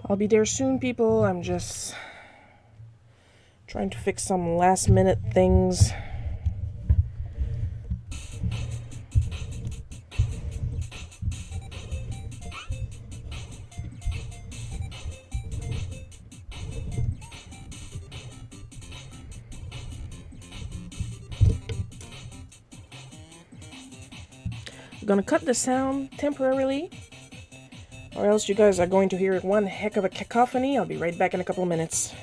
I'll be there soon, people. I'm just trying to fix some last minute things. I'm gonna cut the sound temporarily, or else you guys are going to hear one heck of a cacophony. I'll be right back in a couple of minutes.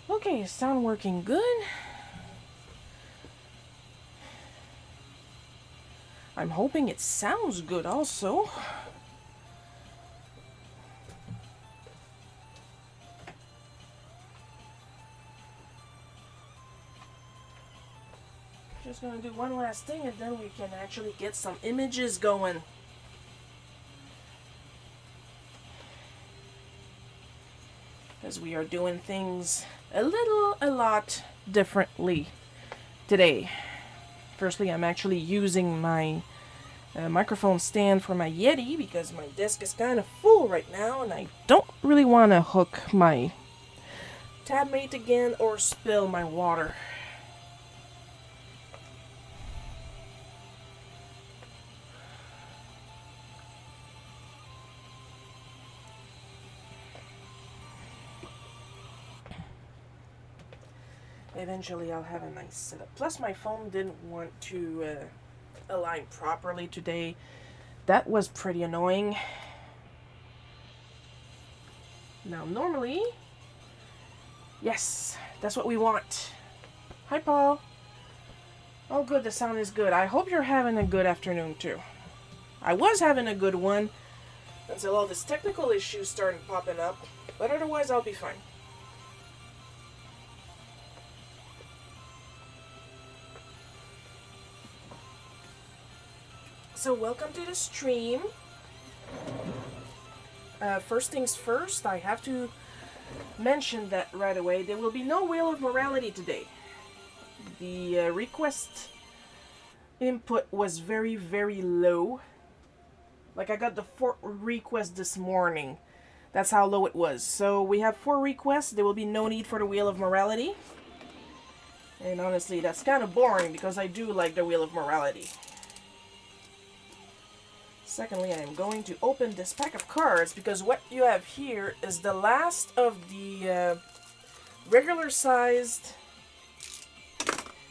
Okay, sound working good. I'm hoping it sounds good also. Just gonna do one last thing and then we can actually get some images going. Because we are doing things a lot differently today. Firstly, I'm actually using my microphone stand for my Yeti because my desk is kind of full right now and I don't really want to hook my tab mate again or spill my water. Eventually I'll have a nice setup. Plus my phone didn't want to align properly today. That was pretty annoying. Now normally, yes, that's what we want. Hi Paul. Oh good, the sound is good. I hope you're having a good afternoon too. I was having a good one until all these technical issues started popping up, but otherwise I'll be fine. So welcome to the stream. First things first, I have to mention that right away. There will be no Wheel of Morality today. The request input was very low. Like I got the 4th request this morning. That's how low it was. So we have 4 requests. There will be no need for the Wheel of Morality. And honestly, that's kind of boring because I do like the Wheel of Morality. Secondly, I am going to open this pack of cards because what you have here is the last of the regular sized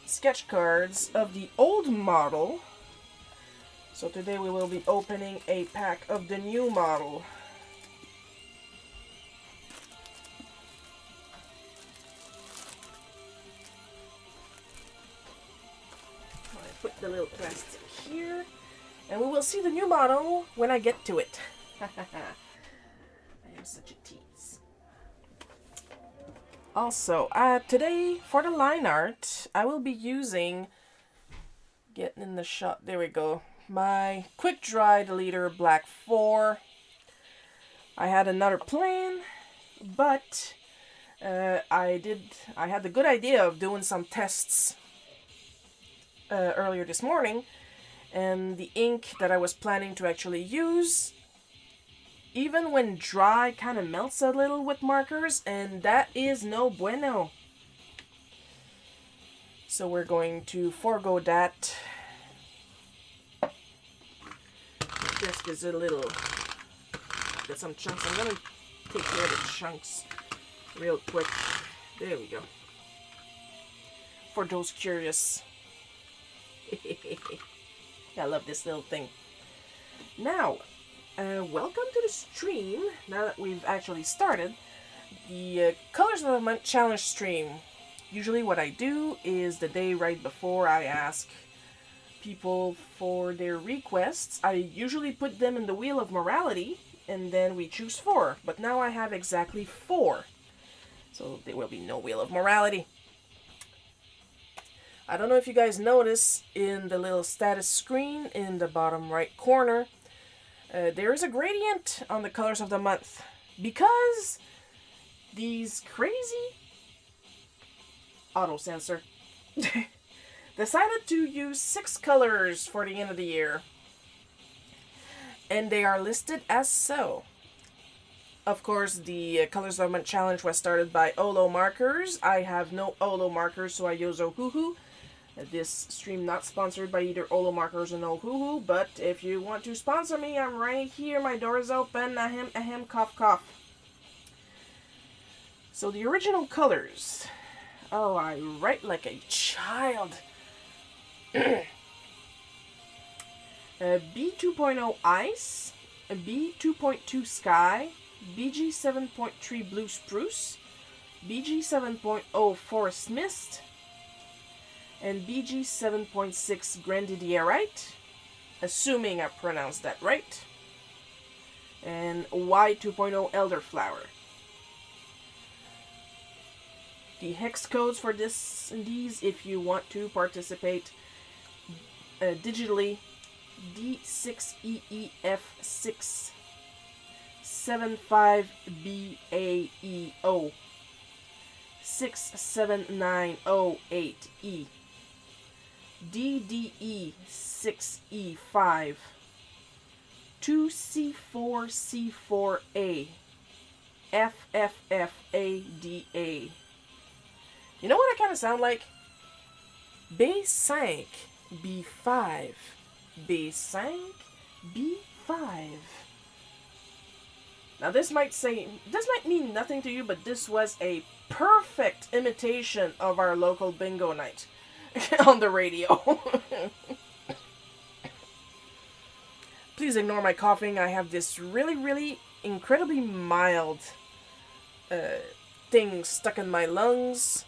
sketch cards of the old model. So today we will be opening a pack of the new model. I put the little plastic here, and we will see the new model when I get to it. I am such a tease. Also, today for the line art, I will be using, getting in the shot, there we go, my quick dry deleter black 4. I had another plan, but I had the good idea of doing some tests earlier this morning, and the ink that I was planning to actually use, even when dry, kind of melts a little with markers, and that is no bueno. So we're going to forego that. Just is a little, got some chunks. I'm gonna take care of the chunks real quick. There we go. For those curious. I love this little thing. Now, welcome to the stream. Now that we've actually started the Colors of the Month Challenge stream. Usually what I do is the day right before I ask people for their requests. I usually put them in the Wheel of Morality, and then we choose 4. But now I have exactly 4. So there will be no Wheel of Morality. I don't know if you guys notice in the little status screen in the bottom right corner, there is a gradient on the Colors of the Month, because these crazy auto censor decided to use 6 colors for the end of the year, and they are listed as so. Of course, the Colors of the Month Challenge was started by Olo Markers. I have no Olo Markers, so I use Ohuhu. This stream not sponsored by either Olo Markers or Ohuhu, but if you want to sponsor me, I'm right here. My door is open. Ahem, ahem, cough, cough. So the original colors. Oh, I write like a child. B2.0 Ice, B2.2 Sky, BG 7.3 Blue Spruce, BG 7.0 Forest Mist, and BG 7.6 Grenadierite, assuming I pronounced that right, and Y 2.0 Elderflower. The hex codes for these, if you want to participate digitally, D6EEF6 75BAEO 67908E DDE6E5 2C4C4A FFFADA. You know what I kind of sound like? B5, B5, B5, B5. Now this might mean nothing to you, but this was a perfect imitation of our local bingo night on the radio. Please ignore my coughing. I have this really incredibly mild thing stuck in my lungs.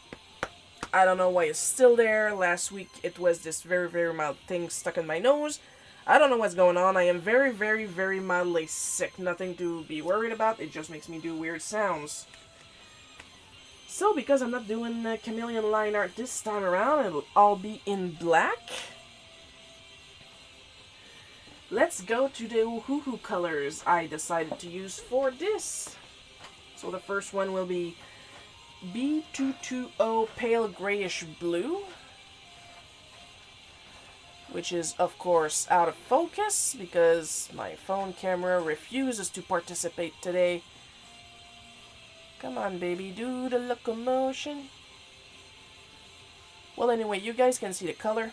I don't know why it's still there. Last week it was this very mild thing stuck in my nose. I don't know what's going on. I am very mildly sick. Nothing to be worried about. It just makes me do weird sounds. So because I'm not doing chameleon line art this time around, it'll all be in black. Let's go to the Ohuhu colors I decided to use for this. So the first one will be B220 Pale Grayish Blue, which is of course out of focus because my phone camera refuses to participate today. Come on baby, do the locomotion. Well anyway, you guys can see the color.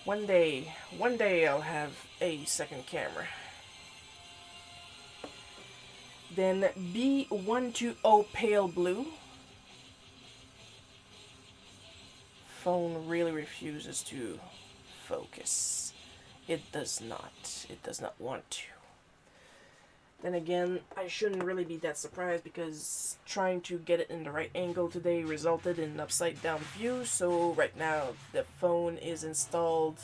One day I'll have a second camera. Then B120 Pale Blue, phone really refuses to focus. It does not. It does not want to. Then again, I shouldn't really be that surprised because trying to get it in the right angle today resulted in an upside down view. So right now the phone is installed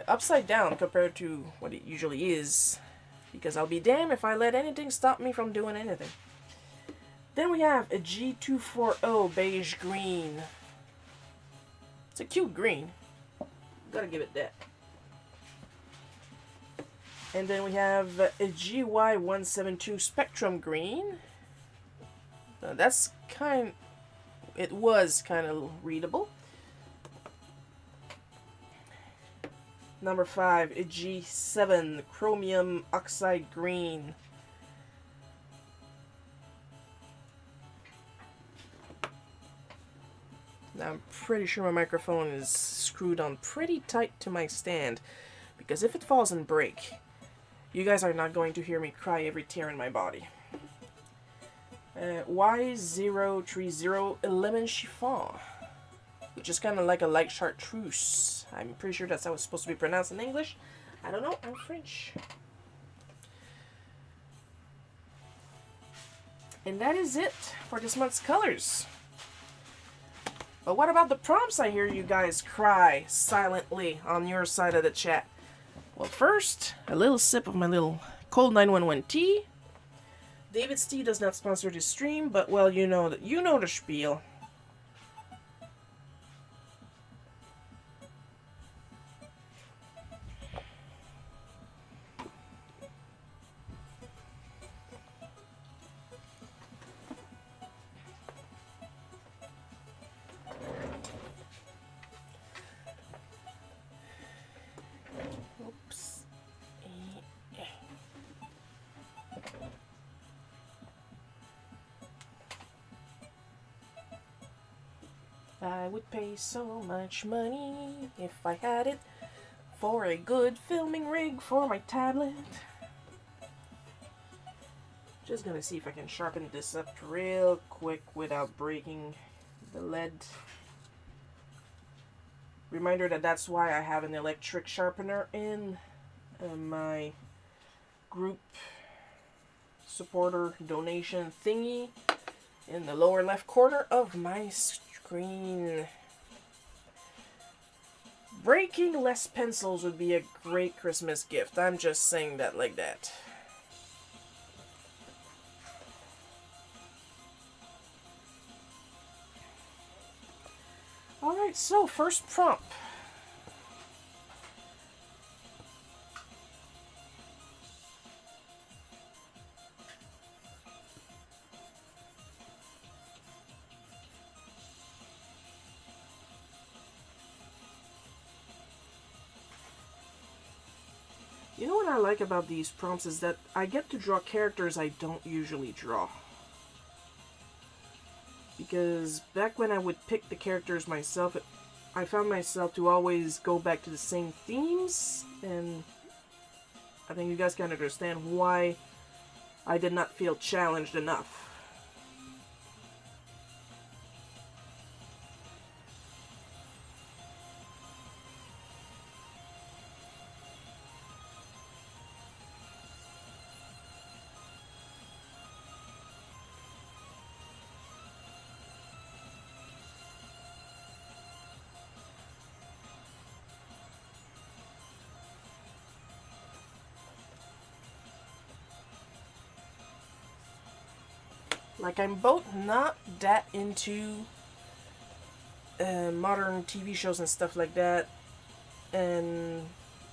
upside down compared to what it usually is. Because I'll be damned if I let anything stop me from doing anything. Then we have a G240 beige green. It's a cute green. Gotta give it that. And then we have a GY172 Spectrum Green. That's it was kind of readable. Number 5, a G7 Chromium Oxide Green. Now I'm pretty sure my microphone is screwed on pretty tight to my stand, because if it falls and breaks, you guys are not going to hear me cry every tear in my body. Y030 Lemon Chiffon, which is kind of like a light chartreuse. I'm pretty sure that's how it's supposed to be pronounced in English. I don't know, I'm French. And that is it for this month's colors. But what about the prompts? I hear you guys cry silently on your side of the chat. Well, first, a little sip of my little cold 911 tea. David's Tea does not sponsor this stream, but well, you know the spiel. I would pay so much money if I had it for a good filming rig for my tablet. Just gonna see if I can sharpen this up real quick without breaking the lead. Reminder that that's why I have an electric sharpener in my group supporter donation thingy in the lower left corner of my screen. Breaking less pencils would be a great Christmas gift. I'm just saying that like that. Alright, so first prompt. You know what I like about these prompts is that I get to draw characters I don't usually draw. Because back when I would pick the characters myself, I found myself to always go back to the same themes, and I think you guys can understand why I did not feel challenged enough. Like, I'm both not that into modern TV shows and stuff like that, and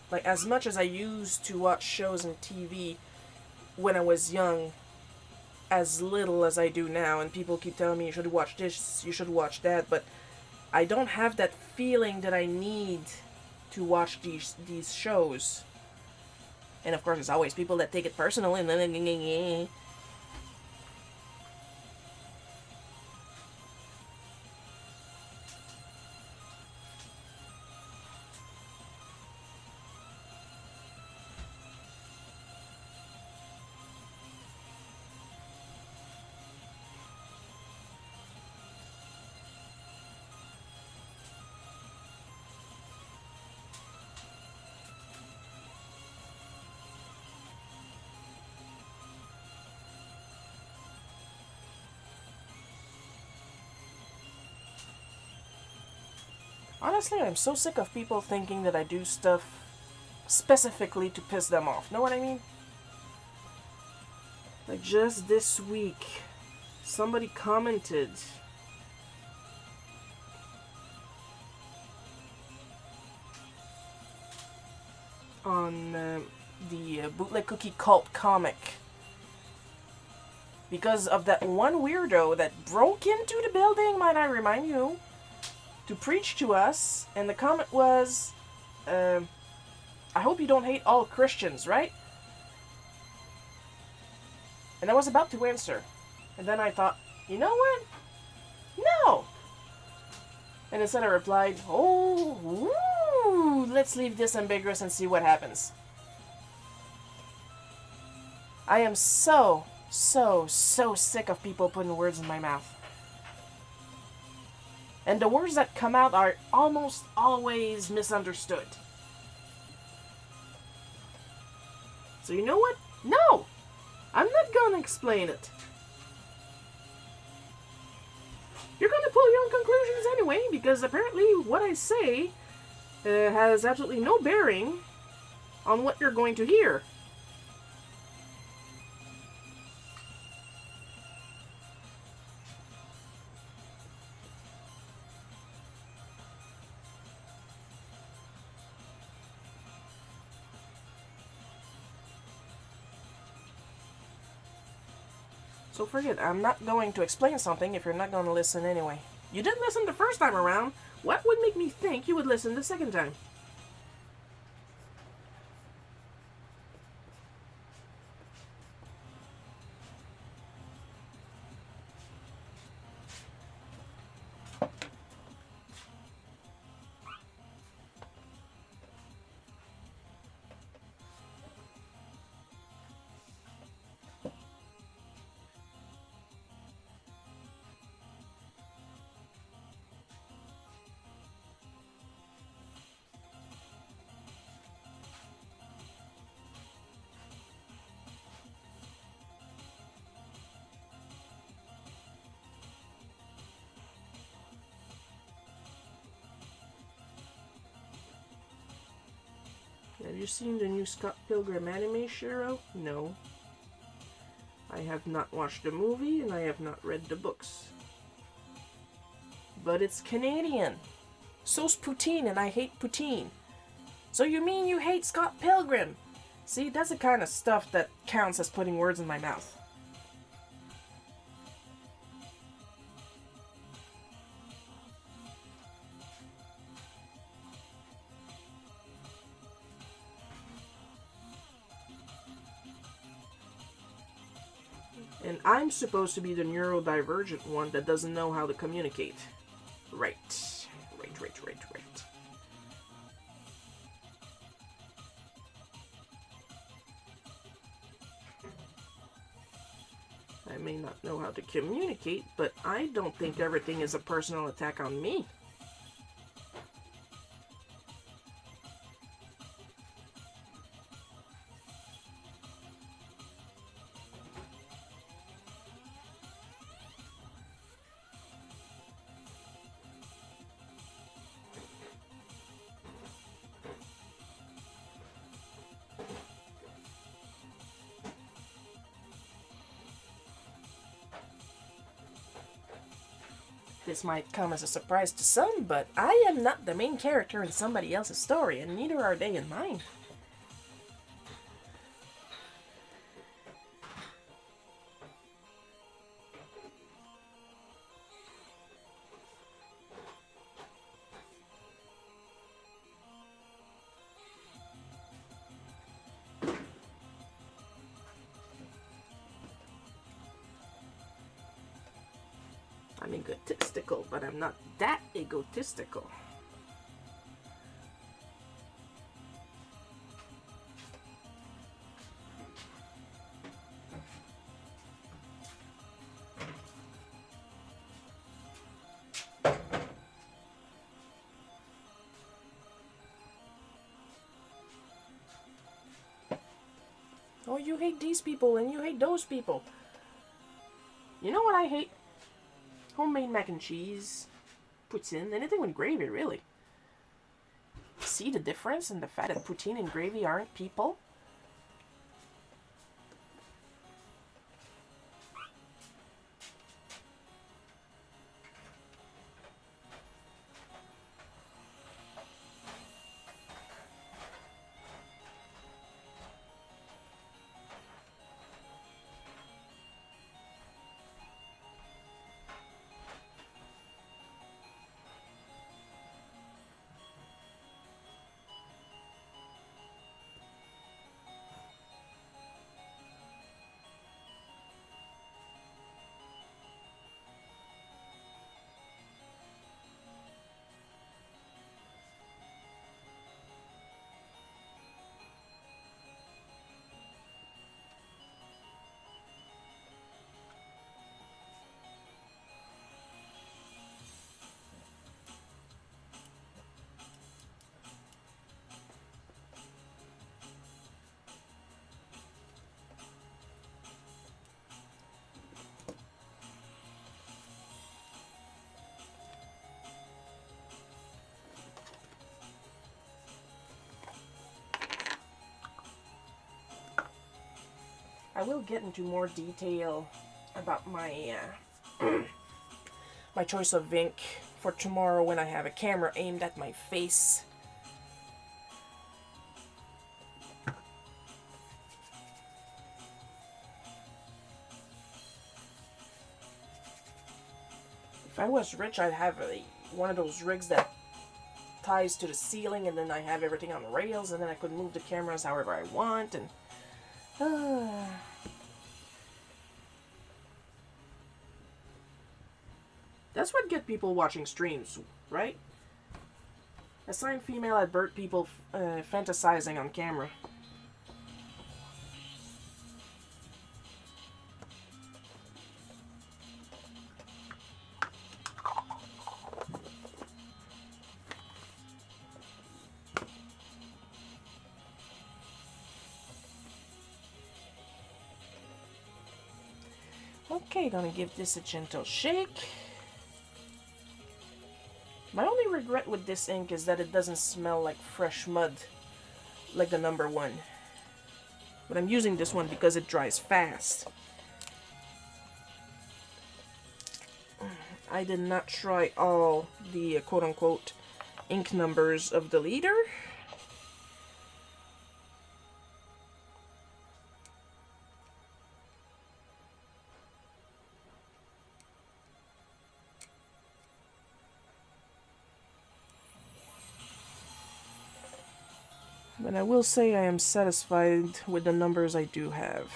like as much as I used to watch shows and TV when I was young, as little as I do now, and people keep telling me you should watch this, you should watch that, but I don't have that feeling that I need to watch these shows. And of course, there's always people that take it personal and Honestly, I'm so sick of people thinking that I do stuff specifically to piss them off. Know what I mean? Like just this week, somebody commented on the Bootleg Cookie Cult comic because of that one weirdo that broke into the building, might I remind you, to preach to us, and the comment was, I hope you don't hate all Christians, right? And I was about to answer, and then I thought, you know what? No! And instead I replied, oh, ooh, let's leave this ambiguous and see what happens. I am so sick of people putting words in my mouth. And the words that come out are almost always misunderstood. So you know what? No! I'm not gonna explain it. You're gonna pull your own conclusions anyway, because apparently what I say has absolutely no bearing on what you're going to hear. So forget, I'm not going to explain something if you're not going to listen anyway. You didn't listen the first time around. What would make me think you would listen the second time? Have you seen the new Scott Pilgrim anime, Shiro? No. I have not watched the movie and I have not read the books. But it's Canadian. So's poutine and I hate poutine. So you mean you hate Scott Pilgrim? See, that's the kind of stuff that counts as putting words in my mouth. And I'm supposed to be the neurodivergent one that doesn't know how to communicate. Right. I may not know how to communicate, but I don't think everything is a personal attack on me. This might come as a surprise to some, but I am not the main character in somebody else's story, and neither are they in mine. I'm egotistical, but I'm not that egotistical. Oh, you hate these people and you hate those people. You know what I hate? Homemade mac and cheese, poutine, anything with gravy, really. See the difference in the fact that poutine and gravy aren't people? I will get into more detail about my my choice of ink for tomorrow when I have a camera aimed at my face. If I was rich, I'd have one of those rigs that ties to the ceiling, and then I have everything on rails, and then I could move the cameras however I want, and that's what get people watching streams, right? Assigned female at birth, people fantasizing on camera. Okay, gonna give this a gentle shake. My only regret with this ink is that it doesn't smell like fresh mud, like the number one. But I'm using this one because it dries fast. I did not try all the quote-unquote ink numbers of the liter. But I will say I am satisfied with the numbers I do have.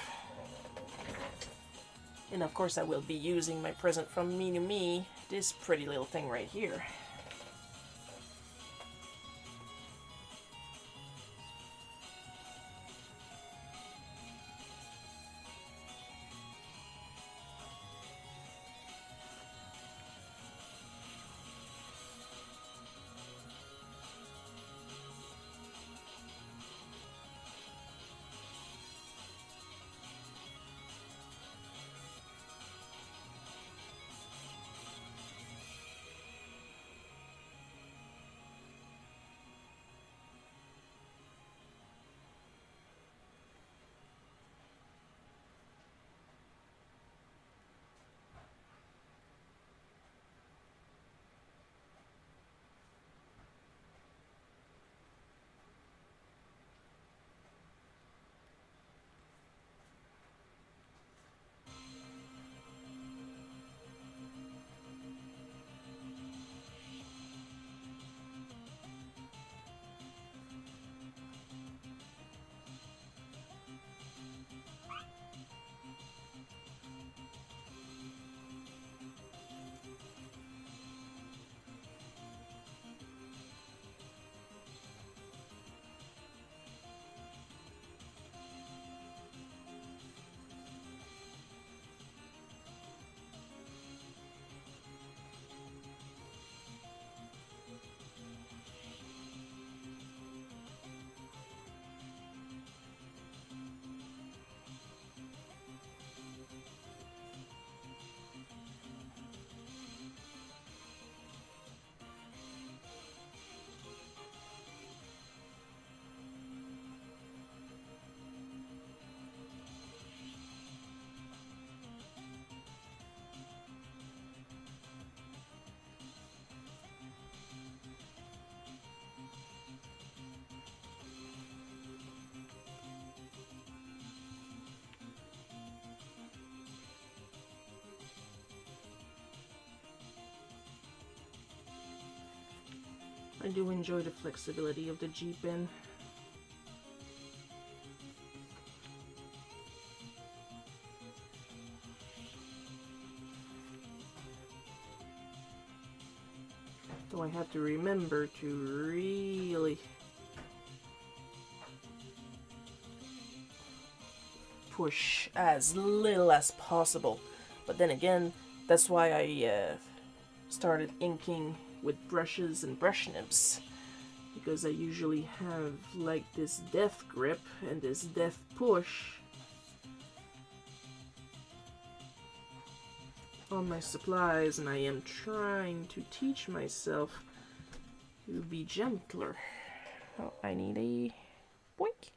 And of course I will be using my present from Me to Me, this pretty little thing right here. I do enjoy the flexibility of the G-pen. So I have to remember to really push as little as possible. But then again, that's why I started inking with brushes and brush nibs, because I usually have like this death grip and this death push on my supplies, and I am trying to teach myself to be gentler. Oh, I need a boink.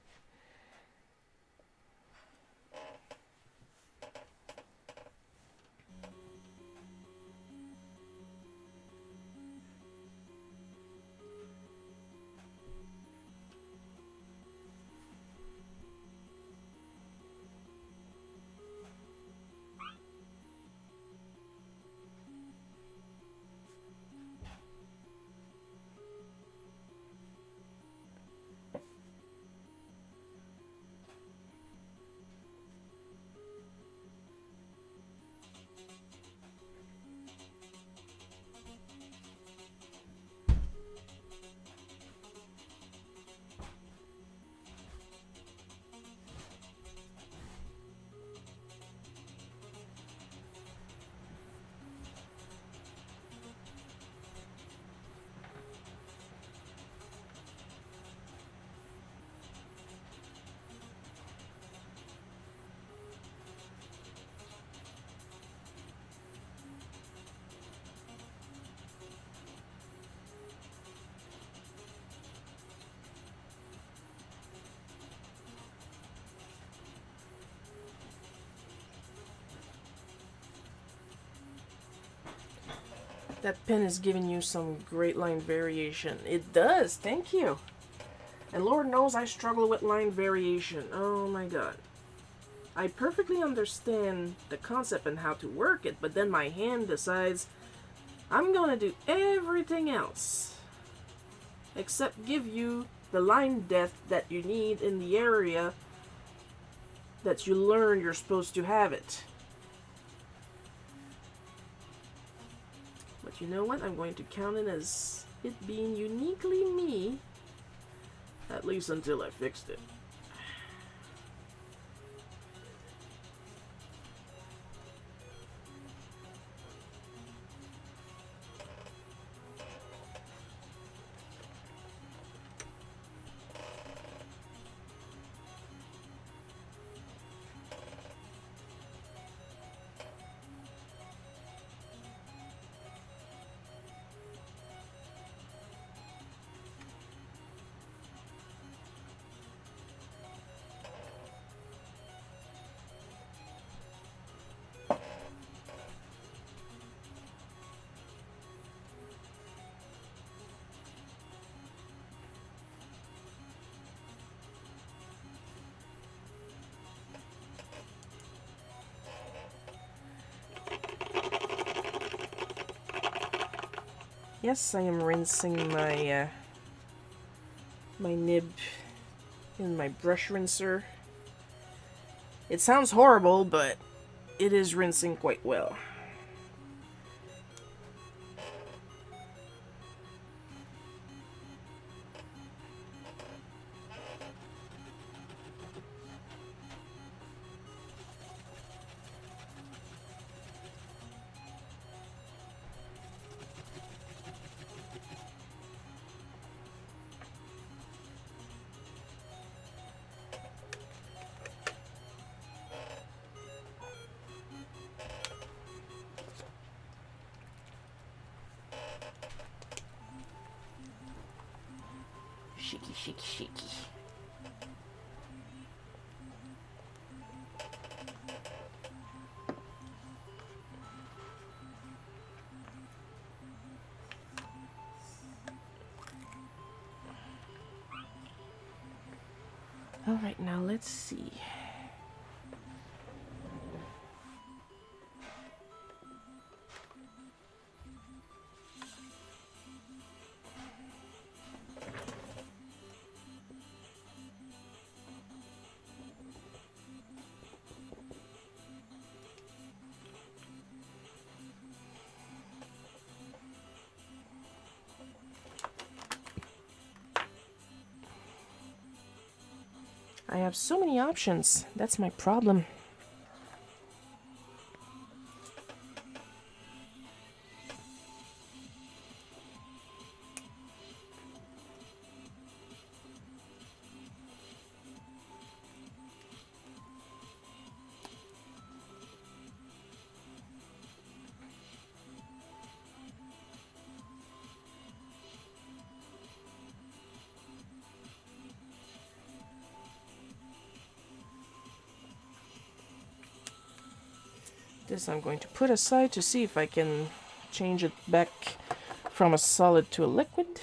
That pen is giving you some great line variation. It does, thank you. And Lord knows I struggle with line variation. Oh my god. I perfectly understand the concept and how to work it, but then my hand decides I'm gonna do everything else except give you the line depth that you need in the area that you learn you're supposed to have it. But you know what? I'm going to count it as it being uniquely me, at least until I fixed it. Yes, I am rinsing my my nib in my brush rinser. It sounds horrible, but it is rinsing quite well. Shaky, shaky, shaky. All right, now let's see. I have so many options. That's my problem. This I'm going to put aside to see if I can change it back from a solid to a liquid.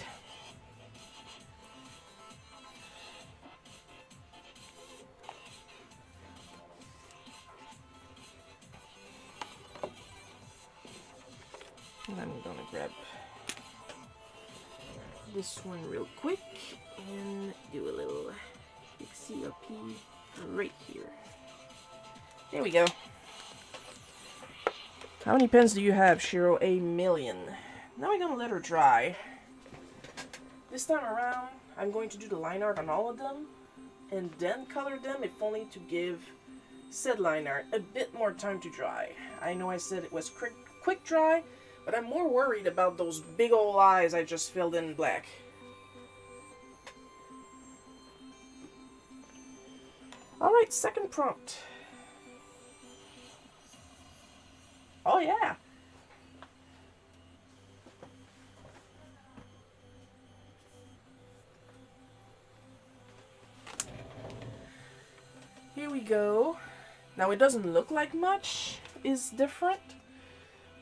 And I'm gonna grab this one real quick and do a little fixie up right here. There we go. How many pens do you have, Shiro? 1,000,000. Now I'm gonna let her dry. This time around, I'm going to do the line art on all of them, and then color them, if only to give said line art a bit more time to dry. I know I said it was quick dry, but I'm more worried about those big old eyes I just filled in black. Alright, second prompt. Oh yeah! Here we go. Now it doesn't look like much is different,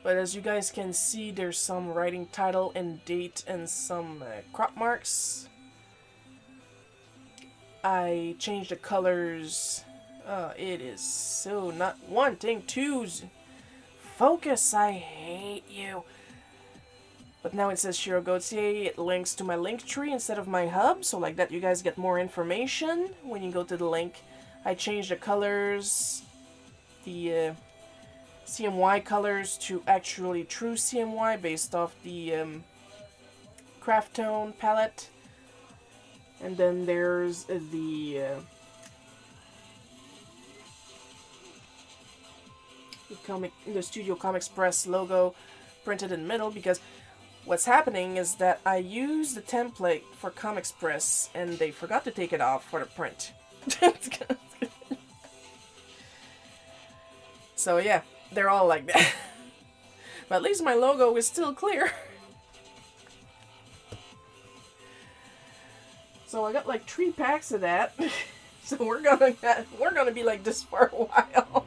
but as you guys can see, there's some writing title and date and some crop marks. I changed the colors. It is so not wanting to focus. I hate you. But now it says Shiro Gautier. It links to my link tree instead of my hub, so like that you guys get more information when you go to the link. I changed the colors, the CMY colors to actually true CMY based off the craft tone palette. And then there's the Studio Comics Press logo printed in the middle, because what's happening is that I used the template for Comics Press and they forgot to take it off for the print. So yeah, they're all like that. But at least my logo is still clear. So I got like 3 packs of that. So we're gonna be like this for a while.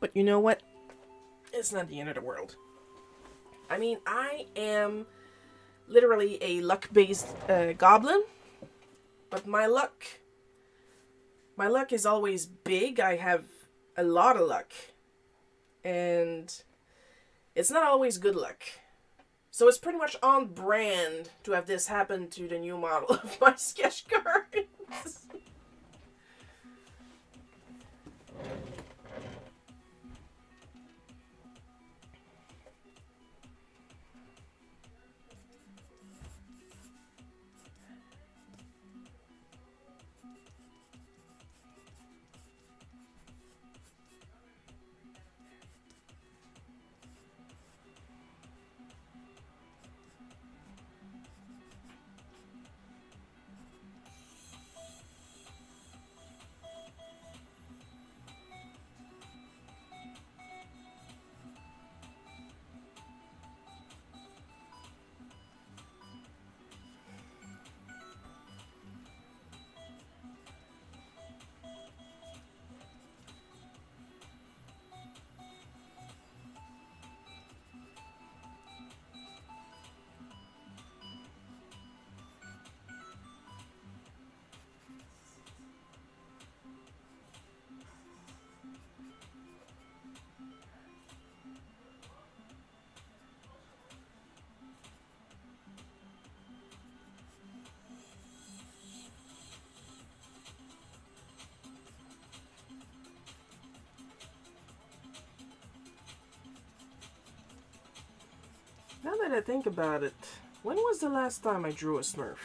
But you know what? It's not the end of the world. I mean, I am literally a luck-based goblin, but my luck is always big. I have a lot of luck, and it's not always good luck. So it's pretty much on brand to have this happen to the new model of my sketch cards. Now that I think about it, when was the last time I drew a Smurf?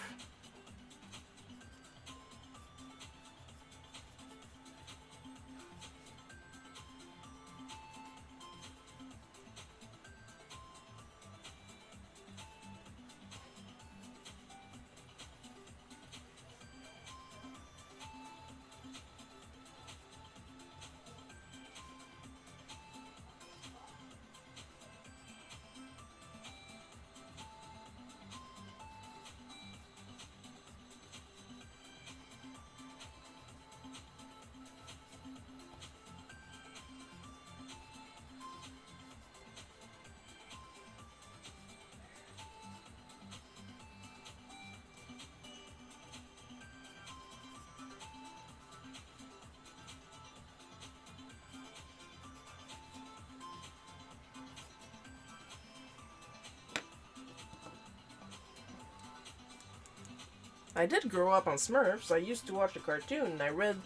I did grow up on Smurfs. I used to watch the cartoon and I read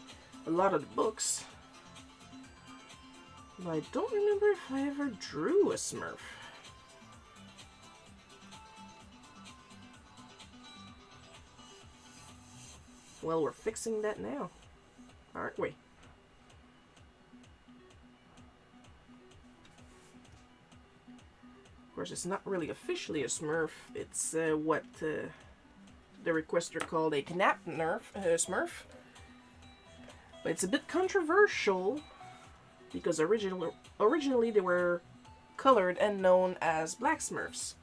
a lot of the books. But I don't remember if I ever drew a Smurf. Well, we're fixing that now, aren't we? Of course, it's not really officially a Smurf. It's what the requester called a knapped Smurf. But it's a bit controversial because originally they were colored and known as black Smurfs.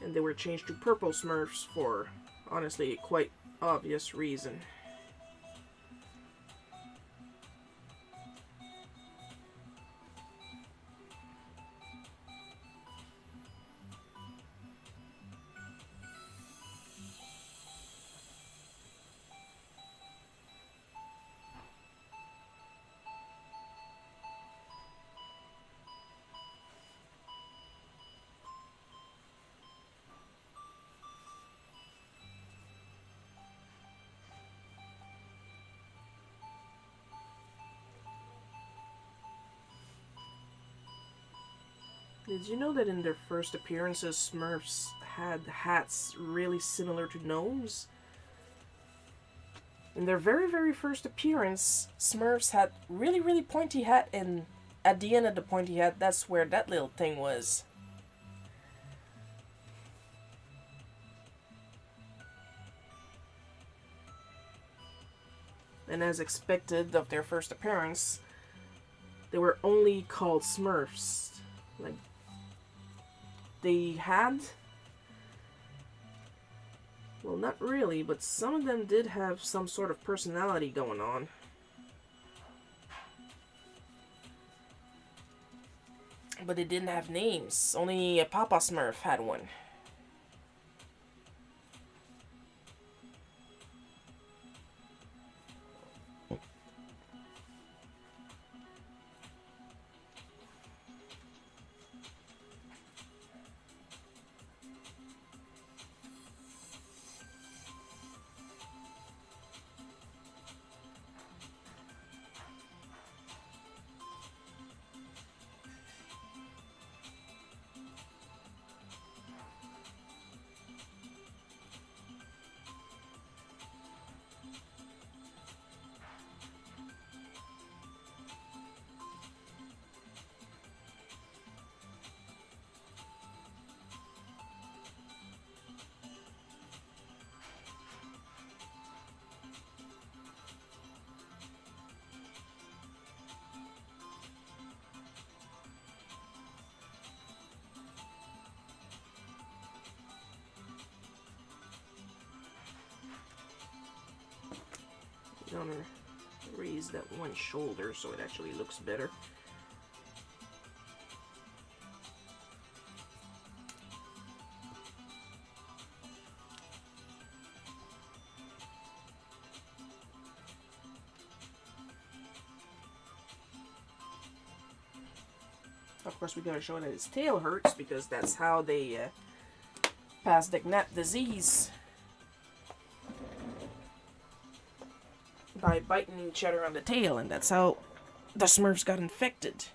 And they were changed to purple Smurfs for, honestly, a quite obvious reason. Did you know that in their first appearances, Smurfs had hats really similar to gnomes? In their very, very first appearance, Smurfs had really pointy hat, and at the end of the pointy hat, that's where that little thing was. And as expected of their first appearance, they were only called Smurfs. Like, they had... Well, not really, but some of them did have some sort of personality going on. But they didn't have names. Only Papa Smurf had one. I'm gonna raise that one shoulder so it actually looks better. Of course, we gotta show that his tail hurts because that's how they pass the gnat disease. By biting each other on the tail, and that's how the Smurfs got infected.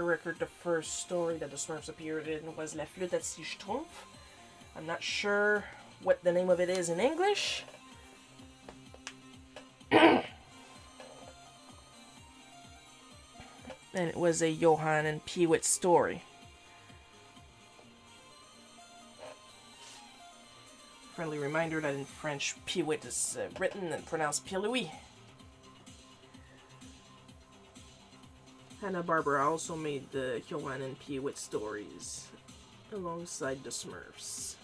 the record, the first story that the Smurfs appeared in was La Flûte à six Schtroumpfs. I'm not sure what the name of it is in English. And it was a Johann and Peewit story. Friendly reminder that in French, Peewit is written and pronounced Pee-Louis. Hanna-Barbera also made the Johann and Peewit stories alongside the Smurfs.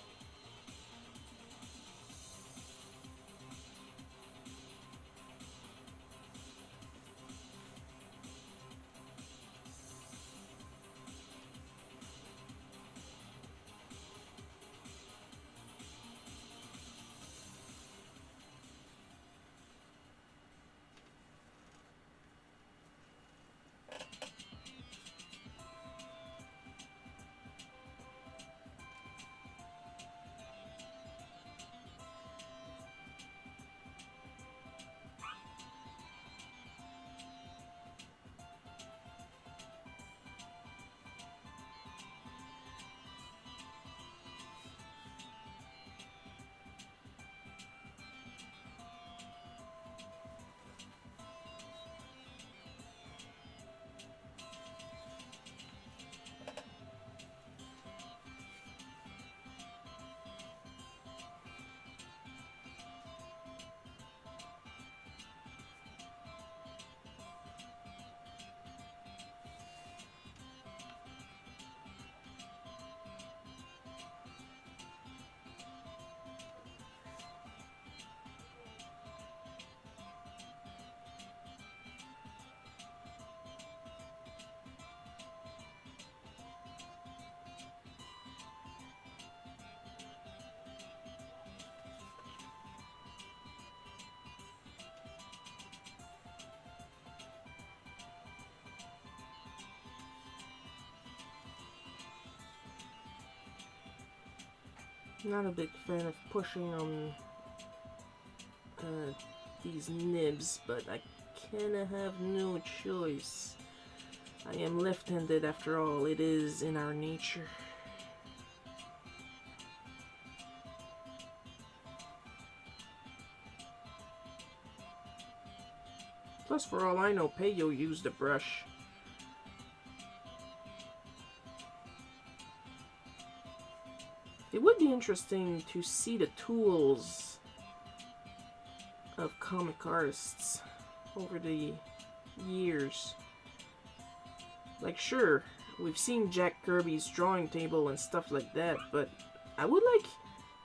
Not a big fan of pushing on these nibs, but I kinda have no choice. I am left-handed after all, it is in our nature. Plus, for all I know, Peyo used a brush. It would be interesting to see the tools of comic artists over the years. Like, sure, we've seen Jack Kirby's drawing table and stuff like that, but I would like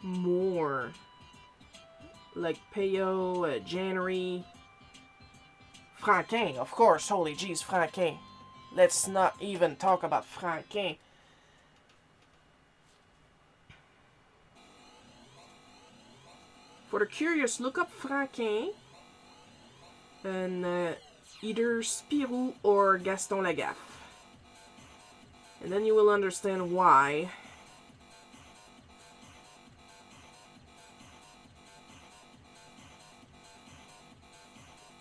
more. Like Peyo, Jannery, Franquin, of course, holy jeez, Franquin. Let's not even talk about Franquin. For the curious, look up Franquin and either Spirou or Gaston Lagaffe. And then you will understand why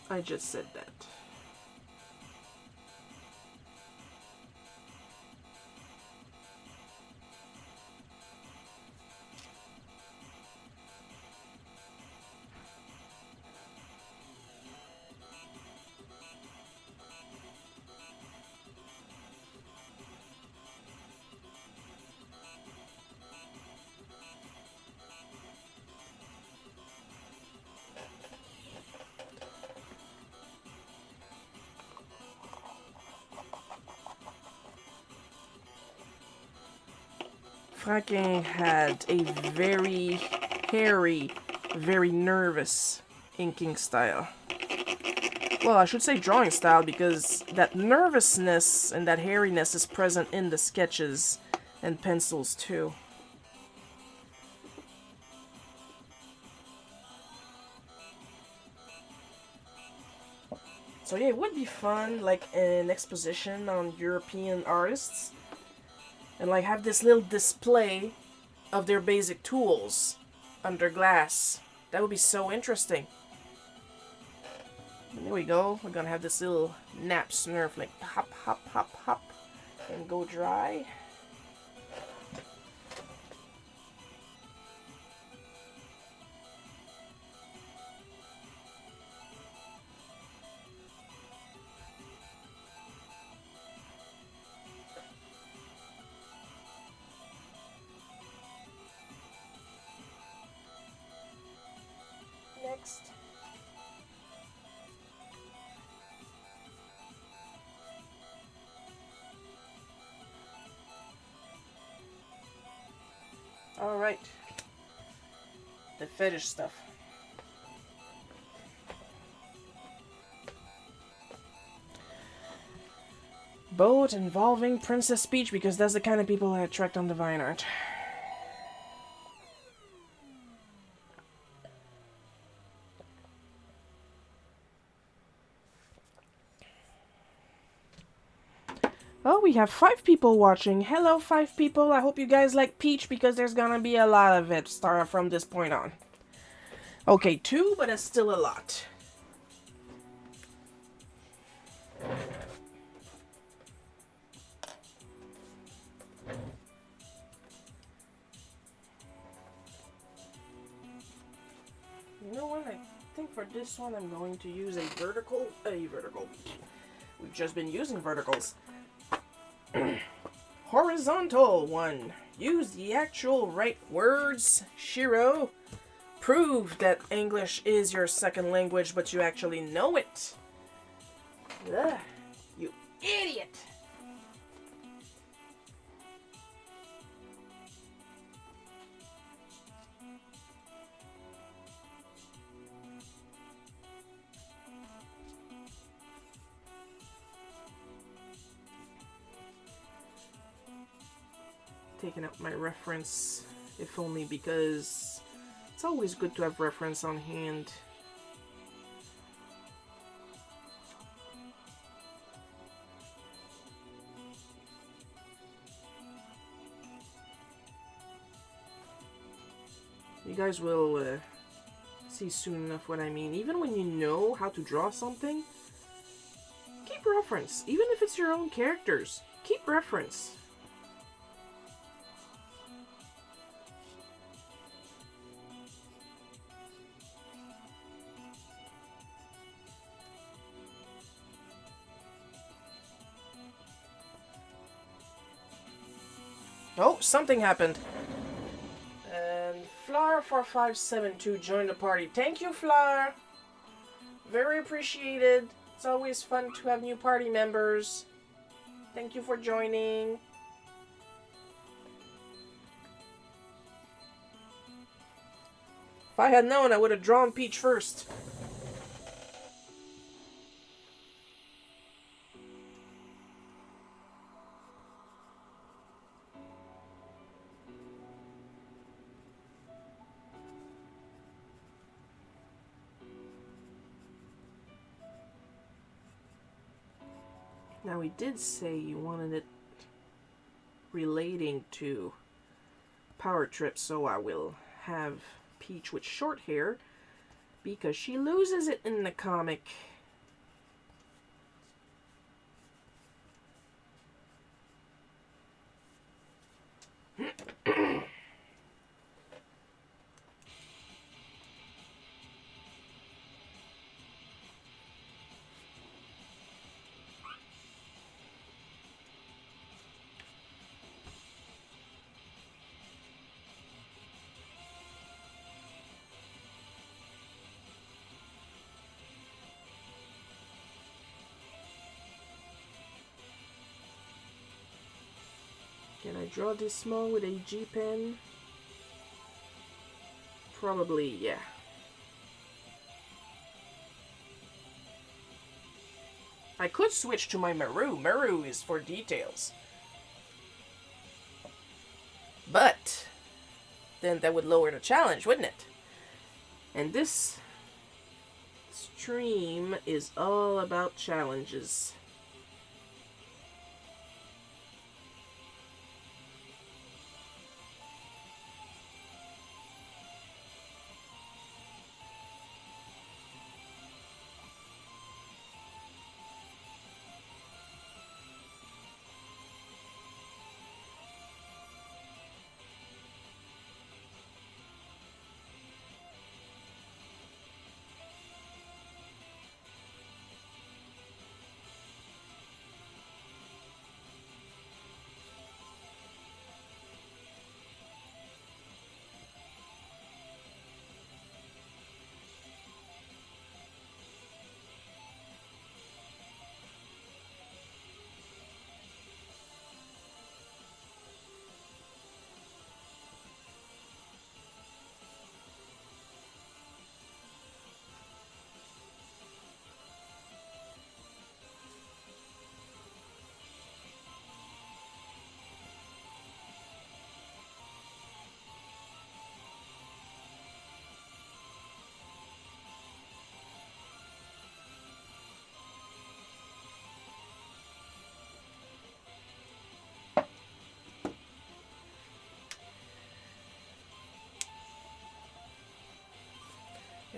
I just said that. Franquin had a very hairy, very nervous inking style. Well, I should say drawing style, because that nervousness and that hairiness is present in the sketches and pencils too. So yeah, it would be fun, like an exposition on European artists. And like have this little display of their basic tools under glass. That would be so interesting. And there we go. We're gonna have this little nap Smurf, like hop, hop, hop, hop. and go dry. Next, all right, the fetish stuff. Boat involving Princess Peach, because that's the kind of people I attract on Divine Art. Oh, we have 5 people watching. Hello, 5 people. I hope you guys like Peach, because there's gonna be a lot of it from this point on. Okay, 2, but it's still a lot. You know what? I think for this one I'm going to use a vertical. We've just been using verticals. Horizontal one. Use the actual right words. Shiro. Prove that English is your second language, but you actually know it. Ugh, you idiot. Taking out my reference, if only because it's always good to have reference on hand. You guys will see soon enough what I mean. Even when you know how to draw something, keep reference. Even if it's your own characters, keep reference. Oh, something happened. And Flower4572 joined the party. Thank you, Flower. Very appreciated. It's always fun to have new party members. Thank you for joining. If I had known, I would have drawn Peach first. Now, he did say you wanted it relating to Power Trip, so I will have Peach with short hair, because she loses it in the comic. Can I draw this small with a G pen? Probably, yeah. I could switch to my Maru. Maru is for details. But then that would lower the challenge, wouldn't it? And this stream is all about challenges.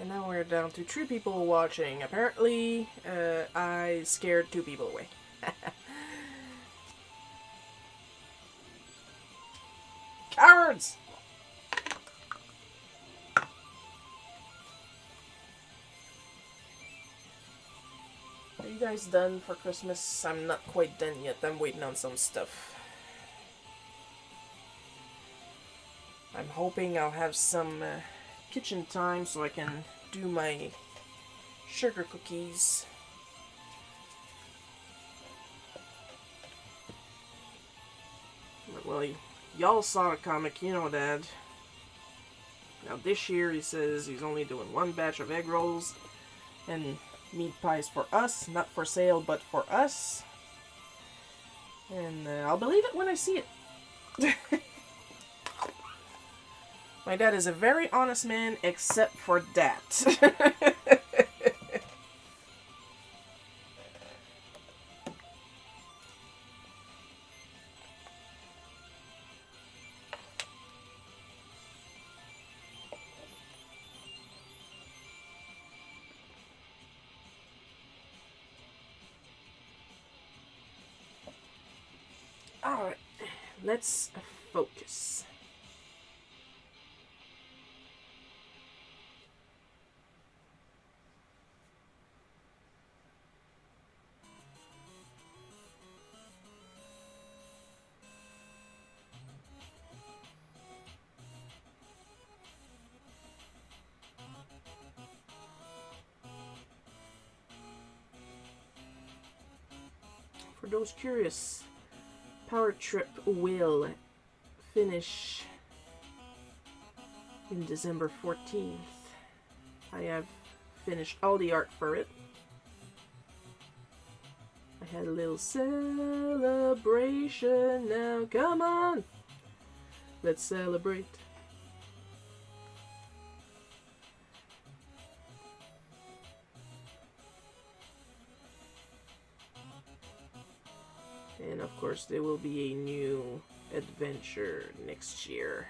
And now we're down to 3 people watching. Apparently, I scared 2 people away. Cowards! Are you guys done for Christmas? I'm not quite done yet. I'm waiting on some stuff. I'm hoping I'll have some kitchen time so I can do my sugar cookies. Well, y'all saw the comic, you know that. Now this year he says he's only doing 1 batch of egg rolls and meat pies for us, not for sale, but for us. And I'll believe it when I see it. My dad is a very honest man, except for that. Alright, let's focus. For those curious, Power Trip will finish in December 14th. I have finished all the art for it. I had a little celebration now. Come on! Let's celebrate. And of course there will be a new adventure next year.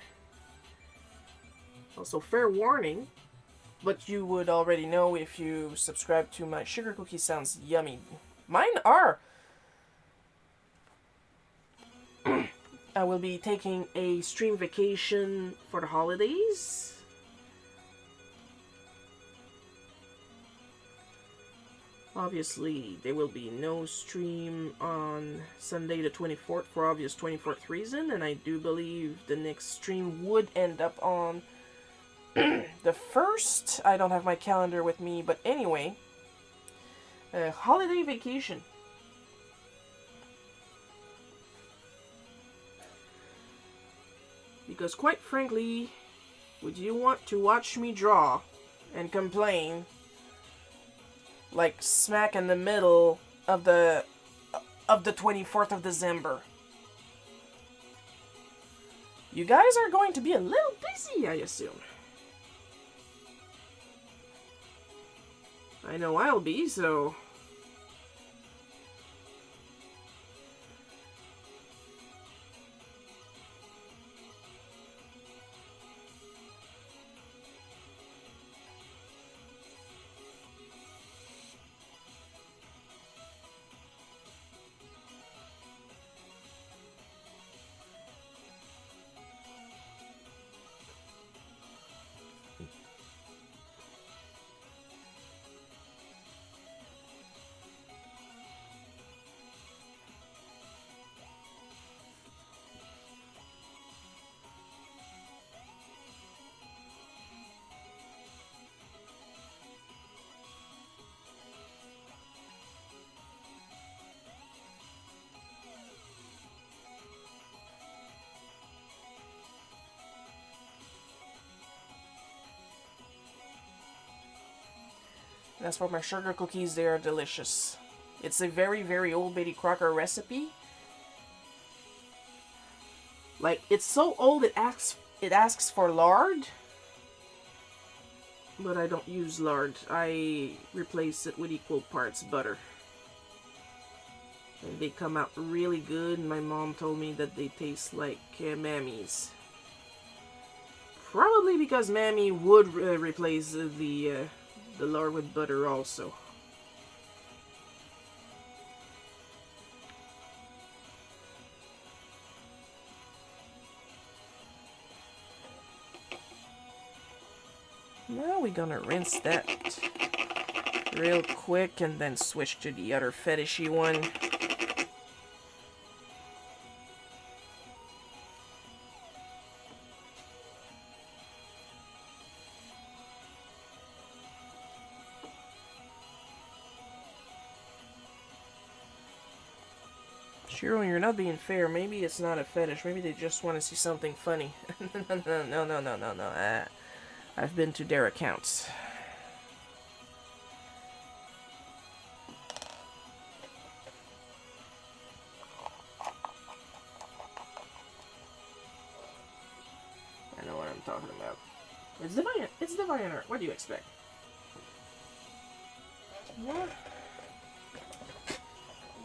Also, fair warning, but you would already know if you subscribe to my sugar cookie sounds yummy. Mine are! I will be taking a stream vacation for the holidays. Obviously, there will be no stream on Sunday the 24th for obvious 24th reason, and I do believe the next stream would end up on the 1st. I don't have my calendar with me, but anyway, holiday vacation. Because quite frankly, would you want to watch me draw and complain like smack in the middle of the 24th of December? You guys are going to be a little busy, I assume. I know I'll be, so... And as for my sugar cookies, they are delicious. It's a very, very old Betty Crocker recipe. Like, it's so old it asks for lard. But I don't use lard. I replace it with equal parts butter. And they come out really good. My mom told me that they taste like Mammy's. Probably because Mammy would replace the lard with butter also. Now we're gonna rinse that real quick and then switch to the other fetishy one. Shiro, you're not being fair. Maybe it's not a fetish. Maybe they just want to see something funny. No. I've been to their accounts. I know what I'm talking about. It's divine art. What do you expect? What?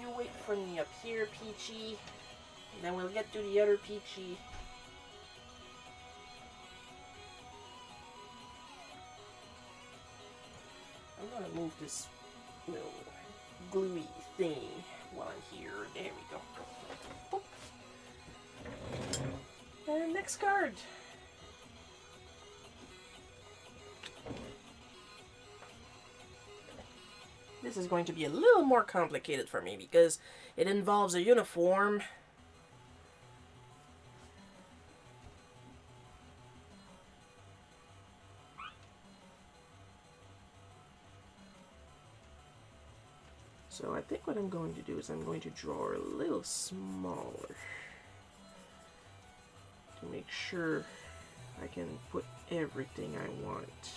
You wait for me up here, Peachy. And then we'll get to the other Peachy. I'm gonna move this little gluey thing while I'm here. There we go. Boop. And next card. This is going to be a little more complicated for me because it involves a uniform. So I think what I'm going to do is I'm going to draw a little smaller to make sure I can put everything I want.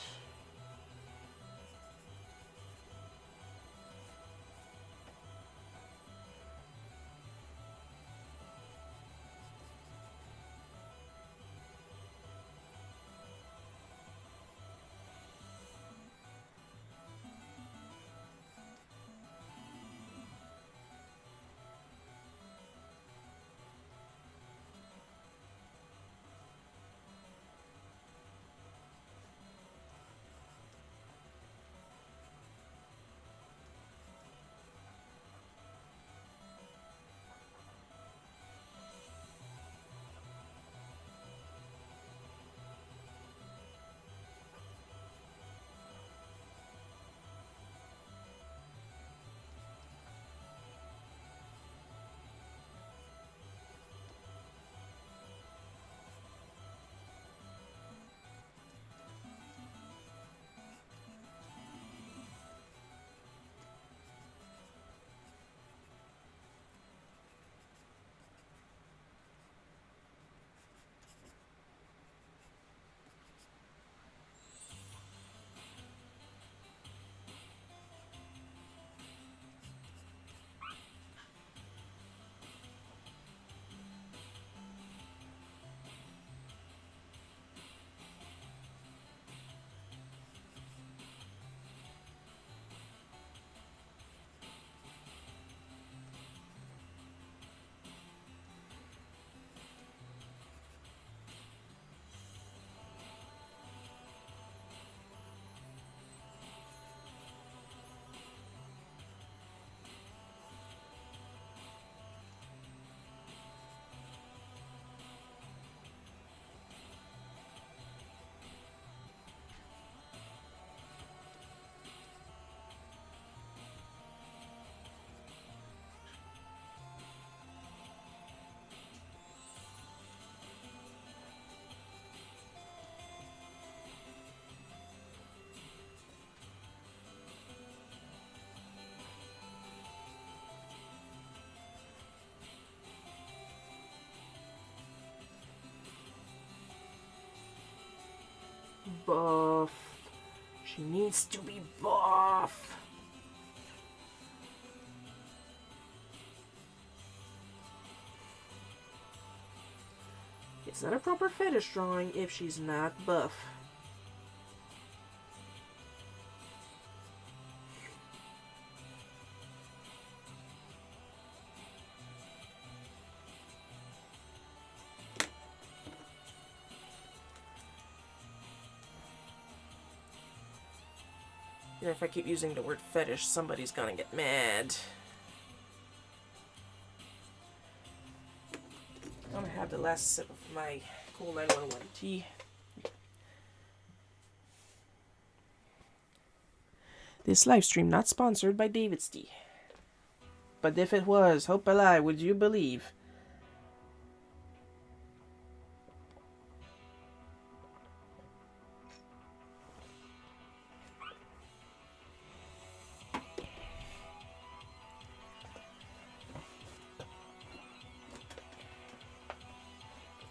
Buff. She needs to be buff. It's not a proper fetish drawing if she's not buff. If I keep using the word fetish, somebody's gonna get mad. I'm gonna have the last sip of my Cool 911 tea. This live stream not sponsored by David's Tea. But if it was, hope alive, would you believe?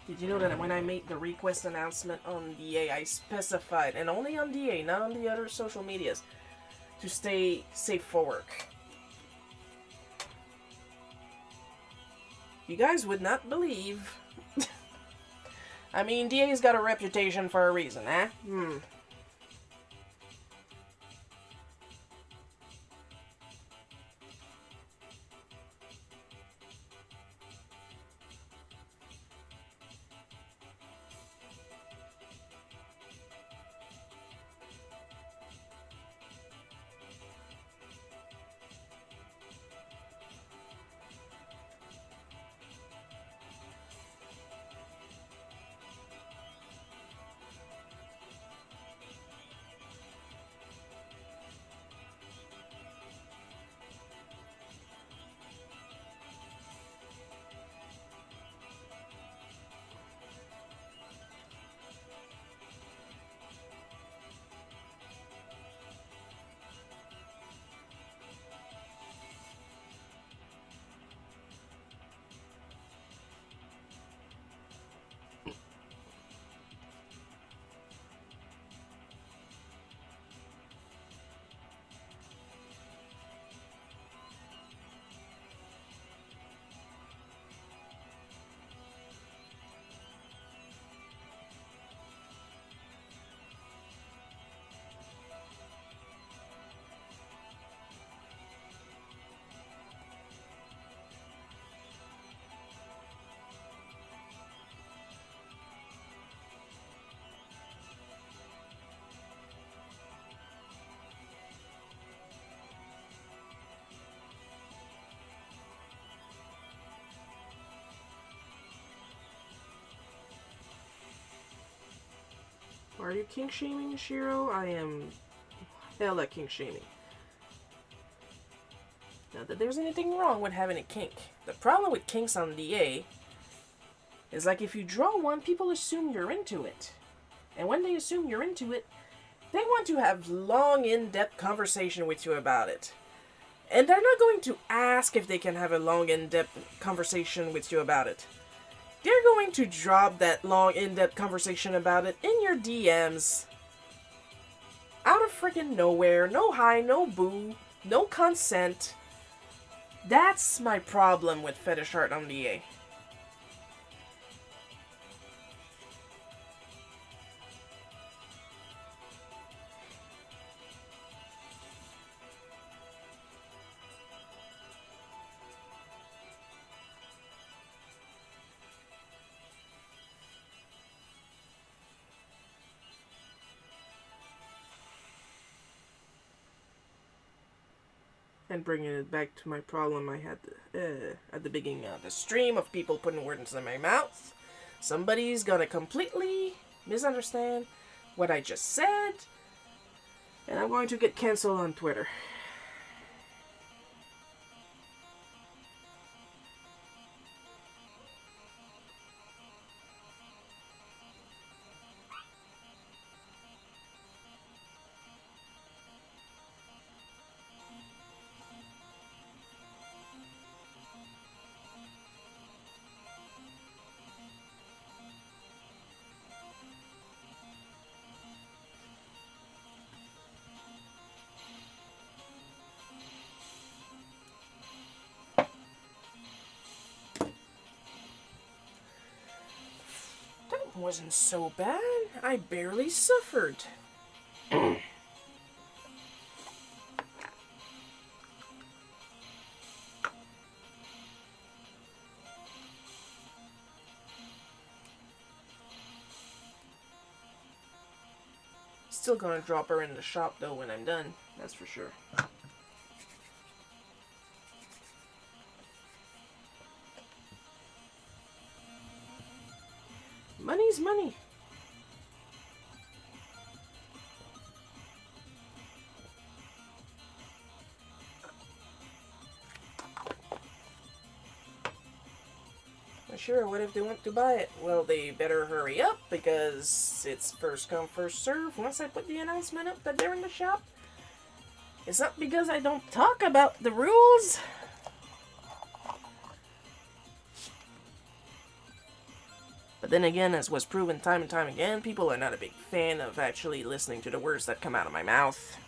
Did you know that when I made the request announcement on DA, I specified, and only on DA, not on the other social medias, to stay safe for work? You guys would not believe. I mean, DA's got a reputation for a reason, eh? Are you kink shaming, Shiro? I am hella kink shaming. Not that there's anything wrong with having a kink. The problem with kinks on DA is like if you draw one, people assume you're into it. And when they assume you're into it, they want to have long, in-depth conversation with you about it. And they're not going to ask if they can have a long, in-depth conversation with you about it. They're going to drop that long, in-depth conversation about it in your DMs. Out of freaking nowhere. No hi, no boo, no consent. That's my problem with fetish art on DA. And bringing it back to my problem I had at the beginning of the stream of people putting words in my mouth. Somebody's gonna completely misunderstand what I just said, and I'm going to get canceled on Twitter. Wasn't so bad. I barely suffered. Still gonna drop her in the shop though when I'm done. That's for sure. Money's money. Sure, what if they want to buy it? Well, they better hurry up because it's first come, first serve. Once I put the announcement up that they're in the shop, it's not because I don't talk about the rules. But then again, as was proven time and time again, people are not a big fan of actually listening to the words that come out of my mouth.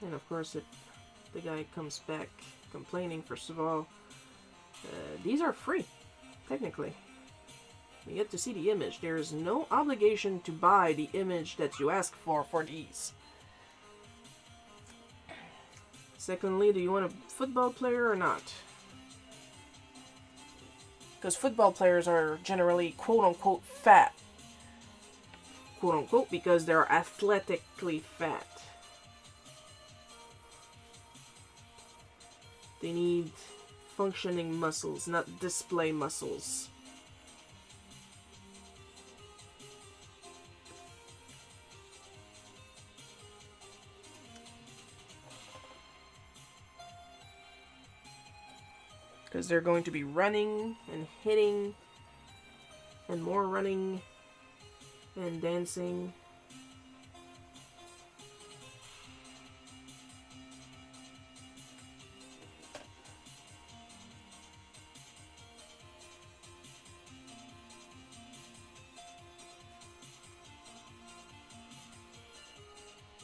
And of course, if the guy comes back complaining, first of all, these are free, technically. You get to see the image. There is no obligation to buy the image that you ask for these. Secondly, do you want a football player or not? Because football players are generally quote-unquote fat. Quote-unquote because they're athletically fat. They need functioning muscles, not display muscles. Because they're going to be running and hitting and more running and dancing.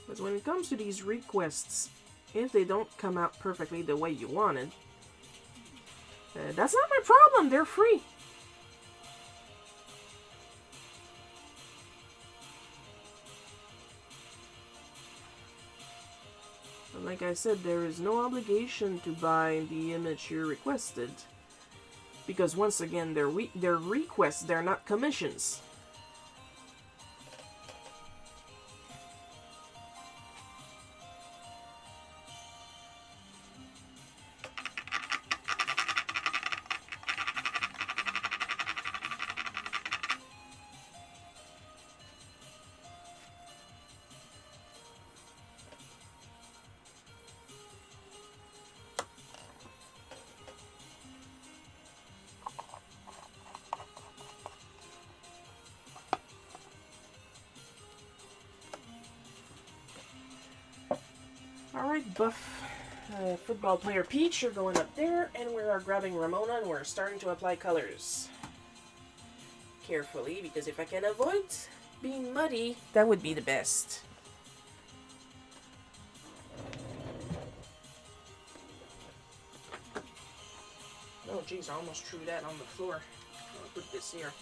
Because when it comes to these requests, if they don't come out perfectly the way you wanted, that's not my problem. They're free. like I said, there is no obligation to buy the image you requested. Because once again, they're requests, they're not commissions. Alright, buff football player Peach, you're going up there, and we are grabbing Ramona, and we're starting to apply colors. Carefully, because if I can avoid being muddy, that would be the best. Oh jeez, I almost threw that on the floor. I'll put this here.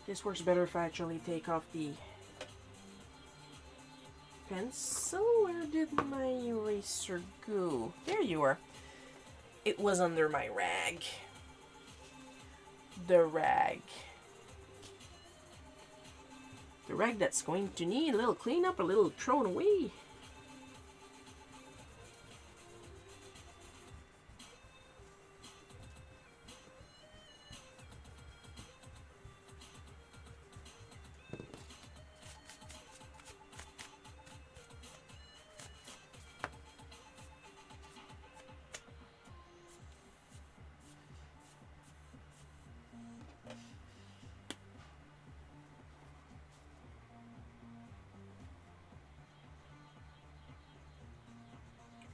This works better if I actually take off the pencil. Where did my eraser go? There you are. It was under my rag. The rag. The rag that's going to need a little cleanup, a little thrown away.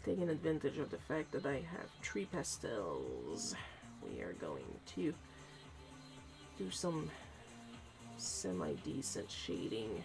Taking advantage of the fact that I have 3 pastels, we are going to do some semi-decent shading.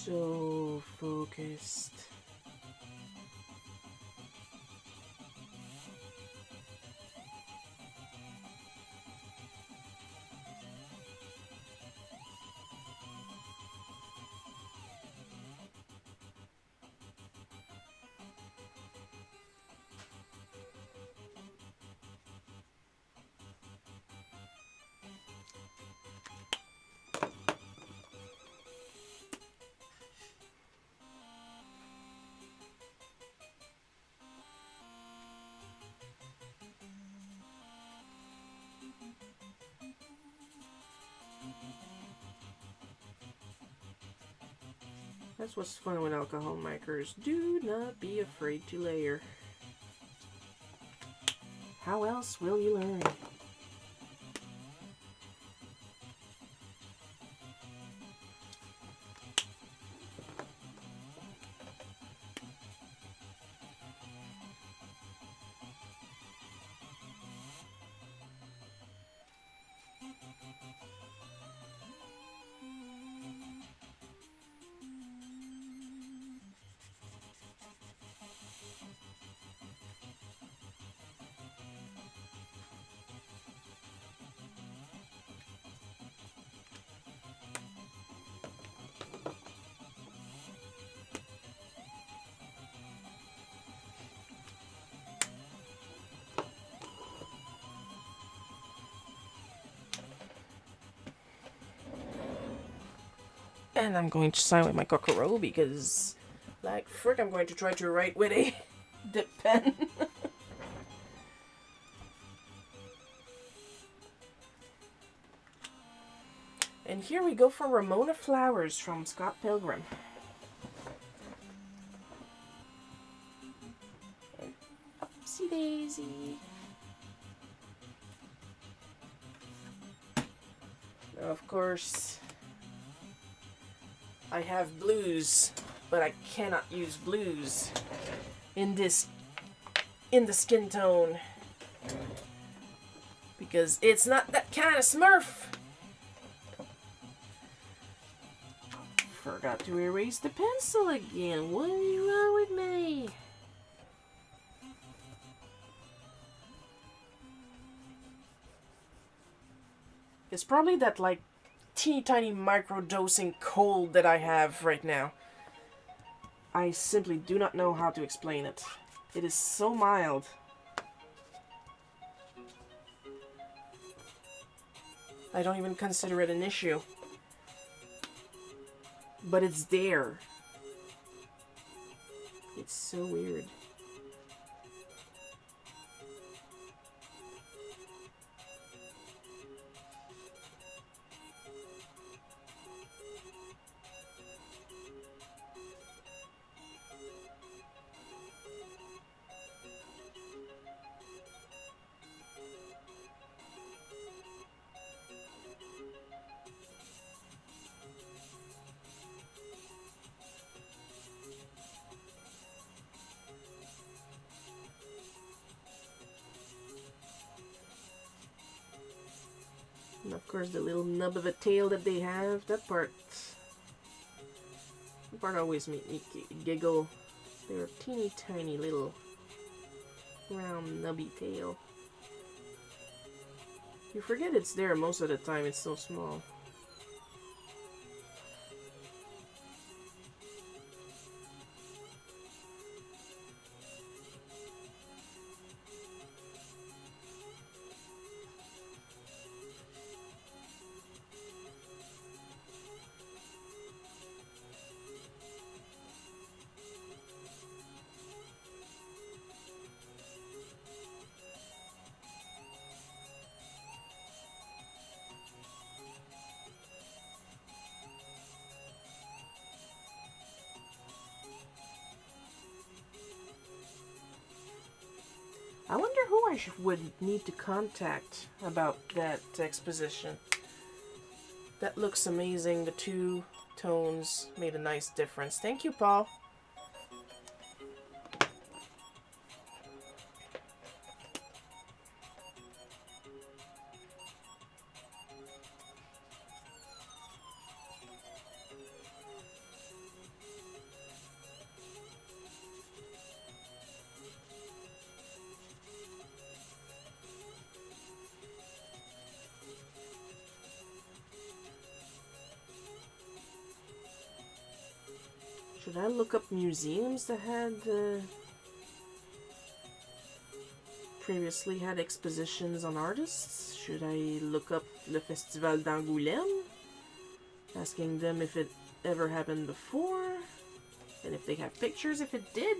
so focused. That's what's fun with alcohol makers. Do not be afraid to layer. How else will you learn? And I'm going to sign with my Kokoro because, like frick, I'm going to try to write with a dip pen. And here we go for Ramona Flowers from Scott Pilgrim. And Upsy Daisy. Now, of course, I have blues, but I cannot use blues in the skin tone because it's not that kind of Smurf. Forgot to erase the pencil again. What is wrong with me? It's probably that like teeny tiny micro-dosing cold that I have right now. I simply do not know how to explain it. It is so mild. I don't even consider it an issue. But it's there. It's so weird. And of course the little nub of a tail that they have, that part always made me giggle. They're a teeny tiny little round nubby tail. You forget it's there most of the time, it's so small. I wonder who I would need to contact about that exposition. That looks amazing. The two tones made a nice difference. Thank you, Paul. Should I look up museums that had previously had expositions on artists? Should I look up Le Festival d'Angoulême, asking them if it ever happened before, and if they have pictures if it did?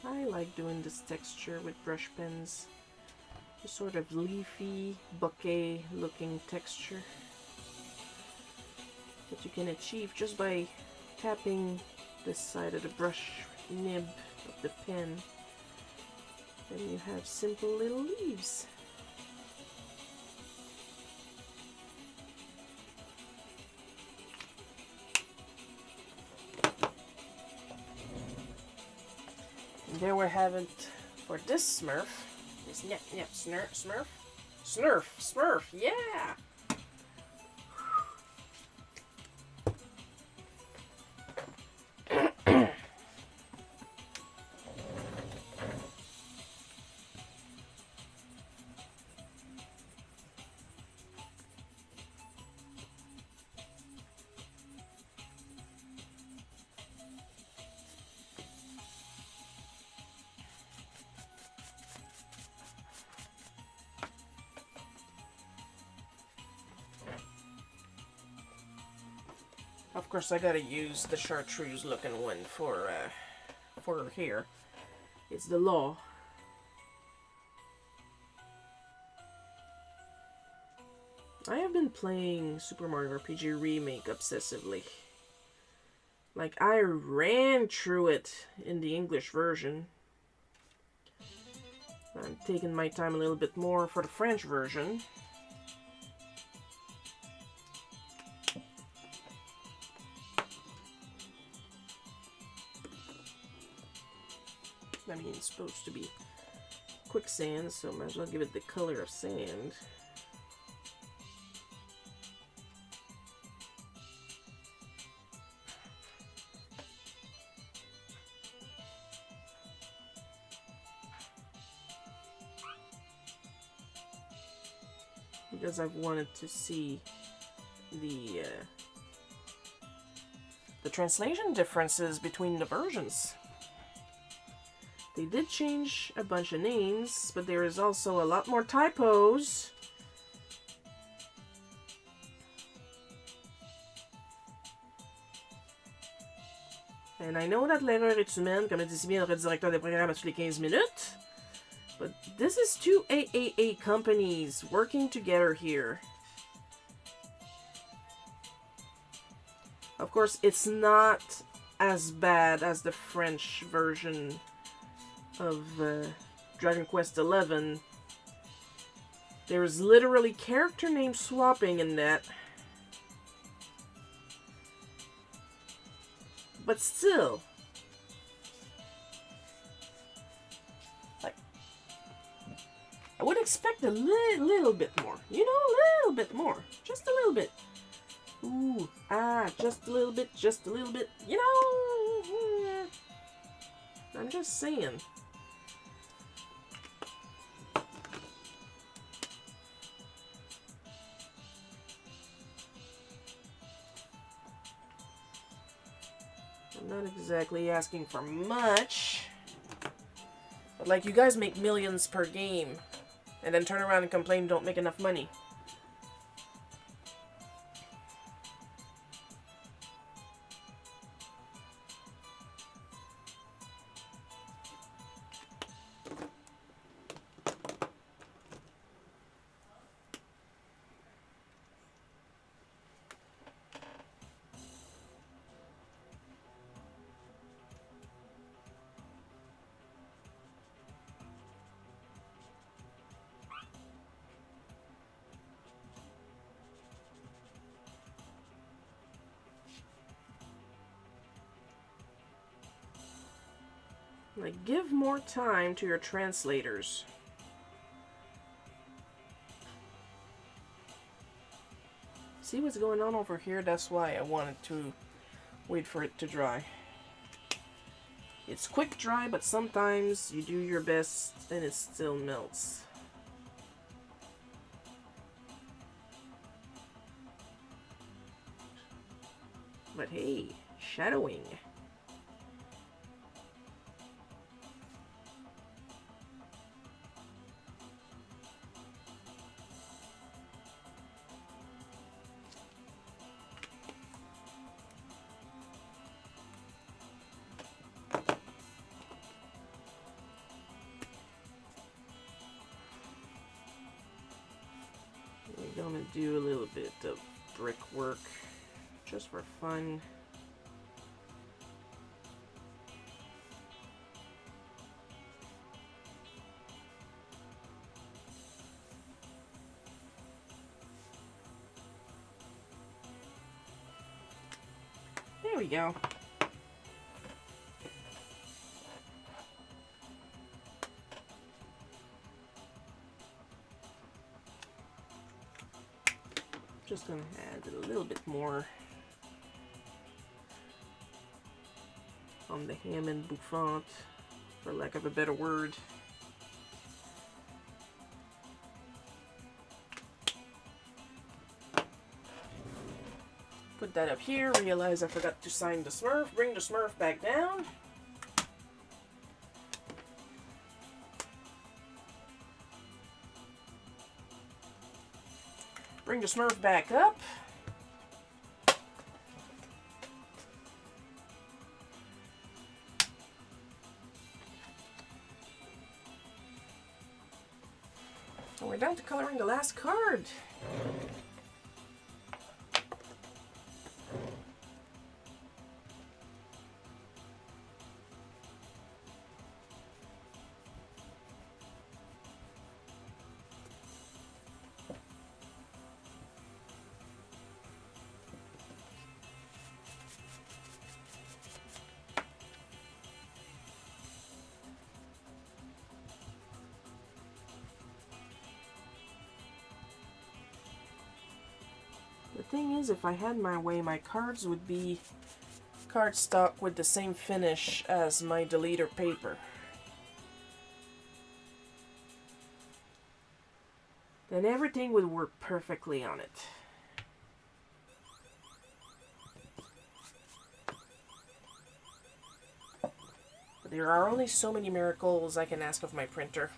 I like doing this texture with brush pens. A sort of leafy, bouquet looking texture that you can achieve just by tapping this side of the brush nib of the pen. Then you have simple little leaves. And there we have it for this Smurf. This Smurf, yeah! Of course, I gotta use the chartreuse looking one for her hair. It's the law. I have been playing Super Mario RPG Remake obsessively. Like, I ran through it in the English version. I'm taking my time a little bit more for the French version. I mean, it's supposed to be quicksand, so might as well give it the color of sand. Because I've wanted to see the translation differences between the versions. They did change a bunch of names, but there is also a lot more typos. And I know that l'erreur est humaine, comme dit si bien le directeur des programmes à tous les 15 minutes. But this is two AAA companies working together here. Of course, it's not as bad as the French version of Dragon Quest XI. There's literally character name swapping in that. But still, like, I would expect a little bit more. You know, a little bit more. Just a little bit. Ooh, just a little bit, just a little bit. You know, I'm just saying. I'm not exactly asking for much. But like, you guys make millions per game. And then turn around and complain you don't make enough money. Like, give more time to your translators. See what's going on over here? That's why I wanted to wait for it to dry. It's quick dry, but sometimes you do your best and it still melts. But hey, shadowing. We're gonna do a little bit of brickwork just for fun. There we go. Just gonna add a little bit more on the ham and bouffant, for lack of a better word. Put that up here, realize I forgot to sign the Smurf, bring the Smurf back down. Bring the Smurf back up. And we're down to coloring the last card. The thing is, if I had my way, my cards would be cardstock with the same finish as my deleter paper. Then everything would work perfectly on it. But there are only so many miracles I can ask of my printer.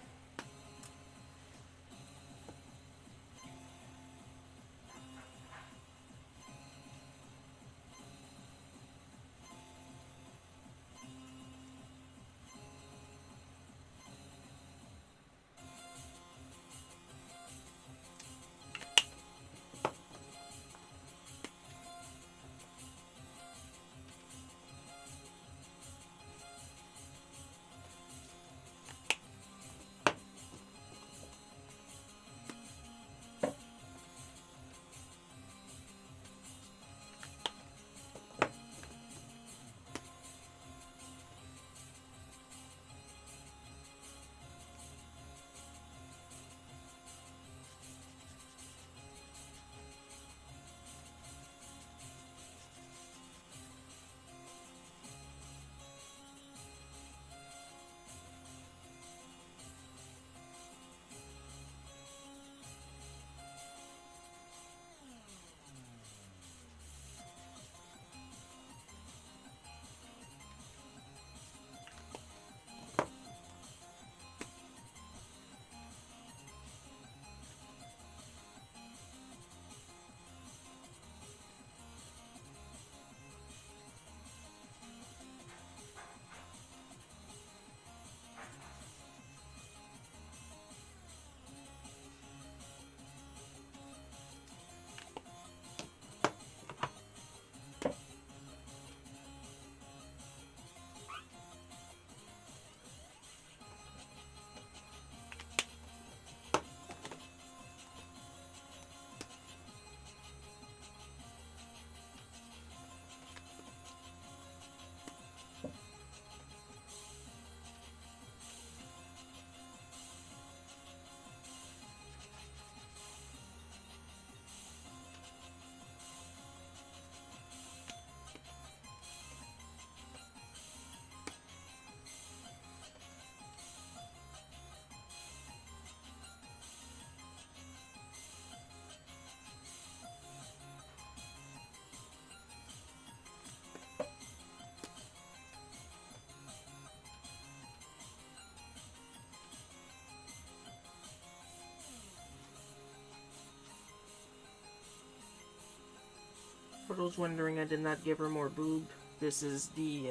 For those wondering, I did not give her more boob. This is the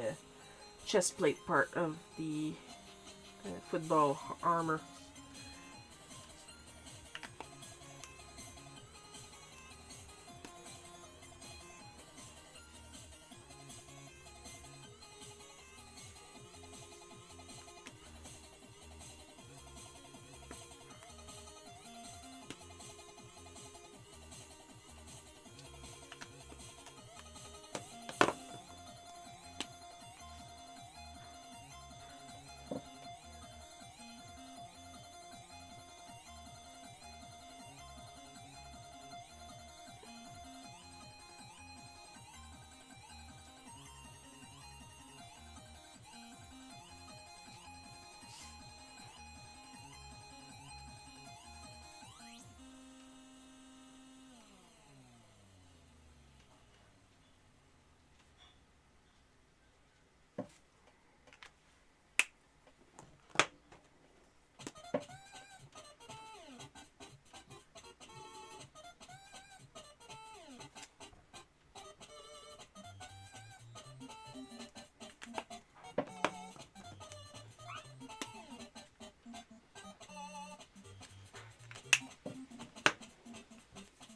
chest plate part of the football armor.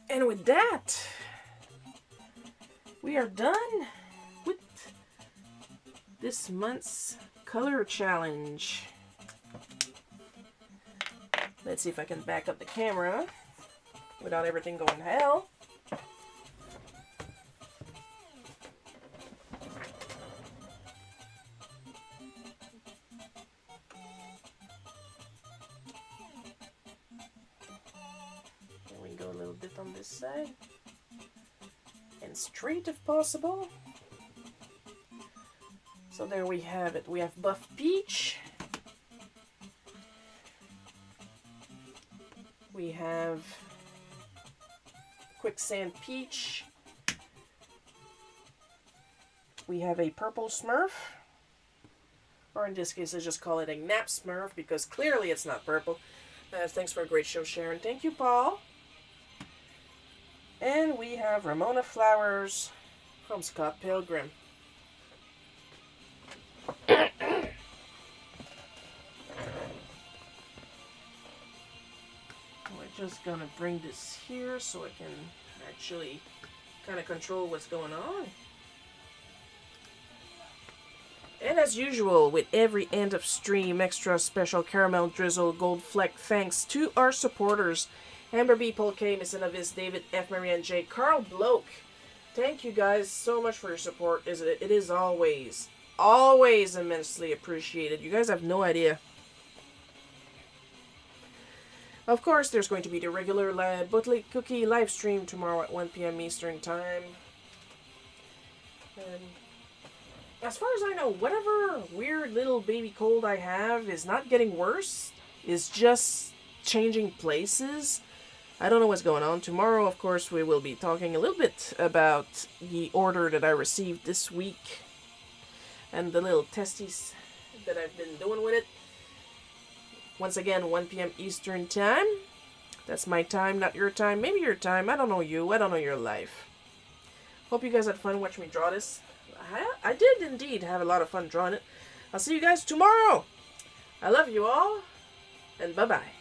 And with that, we are done with this month's color challenge. Let's see if I can back up the camera without everything going to hell. Go a little bit on this side and straight if possible. So there we have it. We have buff peach, we have quicksand peach, we have a purple smurf, or in this case I just call it a nap smurf because clearly it's not purple. Thanks for a great show, Sharon. Thank you, Paul. And we have Ramona Flowers from Scott Pilgrim. We're just gonna bring this here so I can actually kind of control what's going on. And as usual, with every end of stream, extra special caramel drizzle gold fleck thanks to our supporters. Amber B, Paul K, Miss Inavis, David F, Marianne J, Carl Bloke. Thank you guys so much for your support. It is always immensely appreciated. You guys have no idea. Of course, there's going to be the regular Buttley Cookie live stream tomorrow at 1 p.m. Eastern Time. And as far as I know, whatever weird little baby cold I have is not getting worse. It's just changing places. I don't know what's going on. Tomorrow, of course, we will be talking a little bit about the order that I received this week and the little testies that I've been doing with it. Once again, 1 p.m. Eastern Time. That's my time, not your time. Maybe your time. I don't know you. I don't know your life. Hope you guys had fun watching me draw this. I did indeed have a lot of fun drawing it. I'll see you guys tomorrow. I love you all, and bye-bye.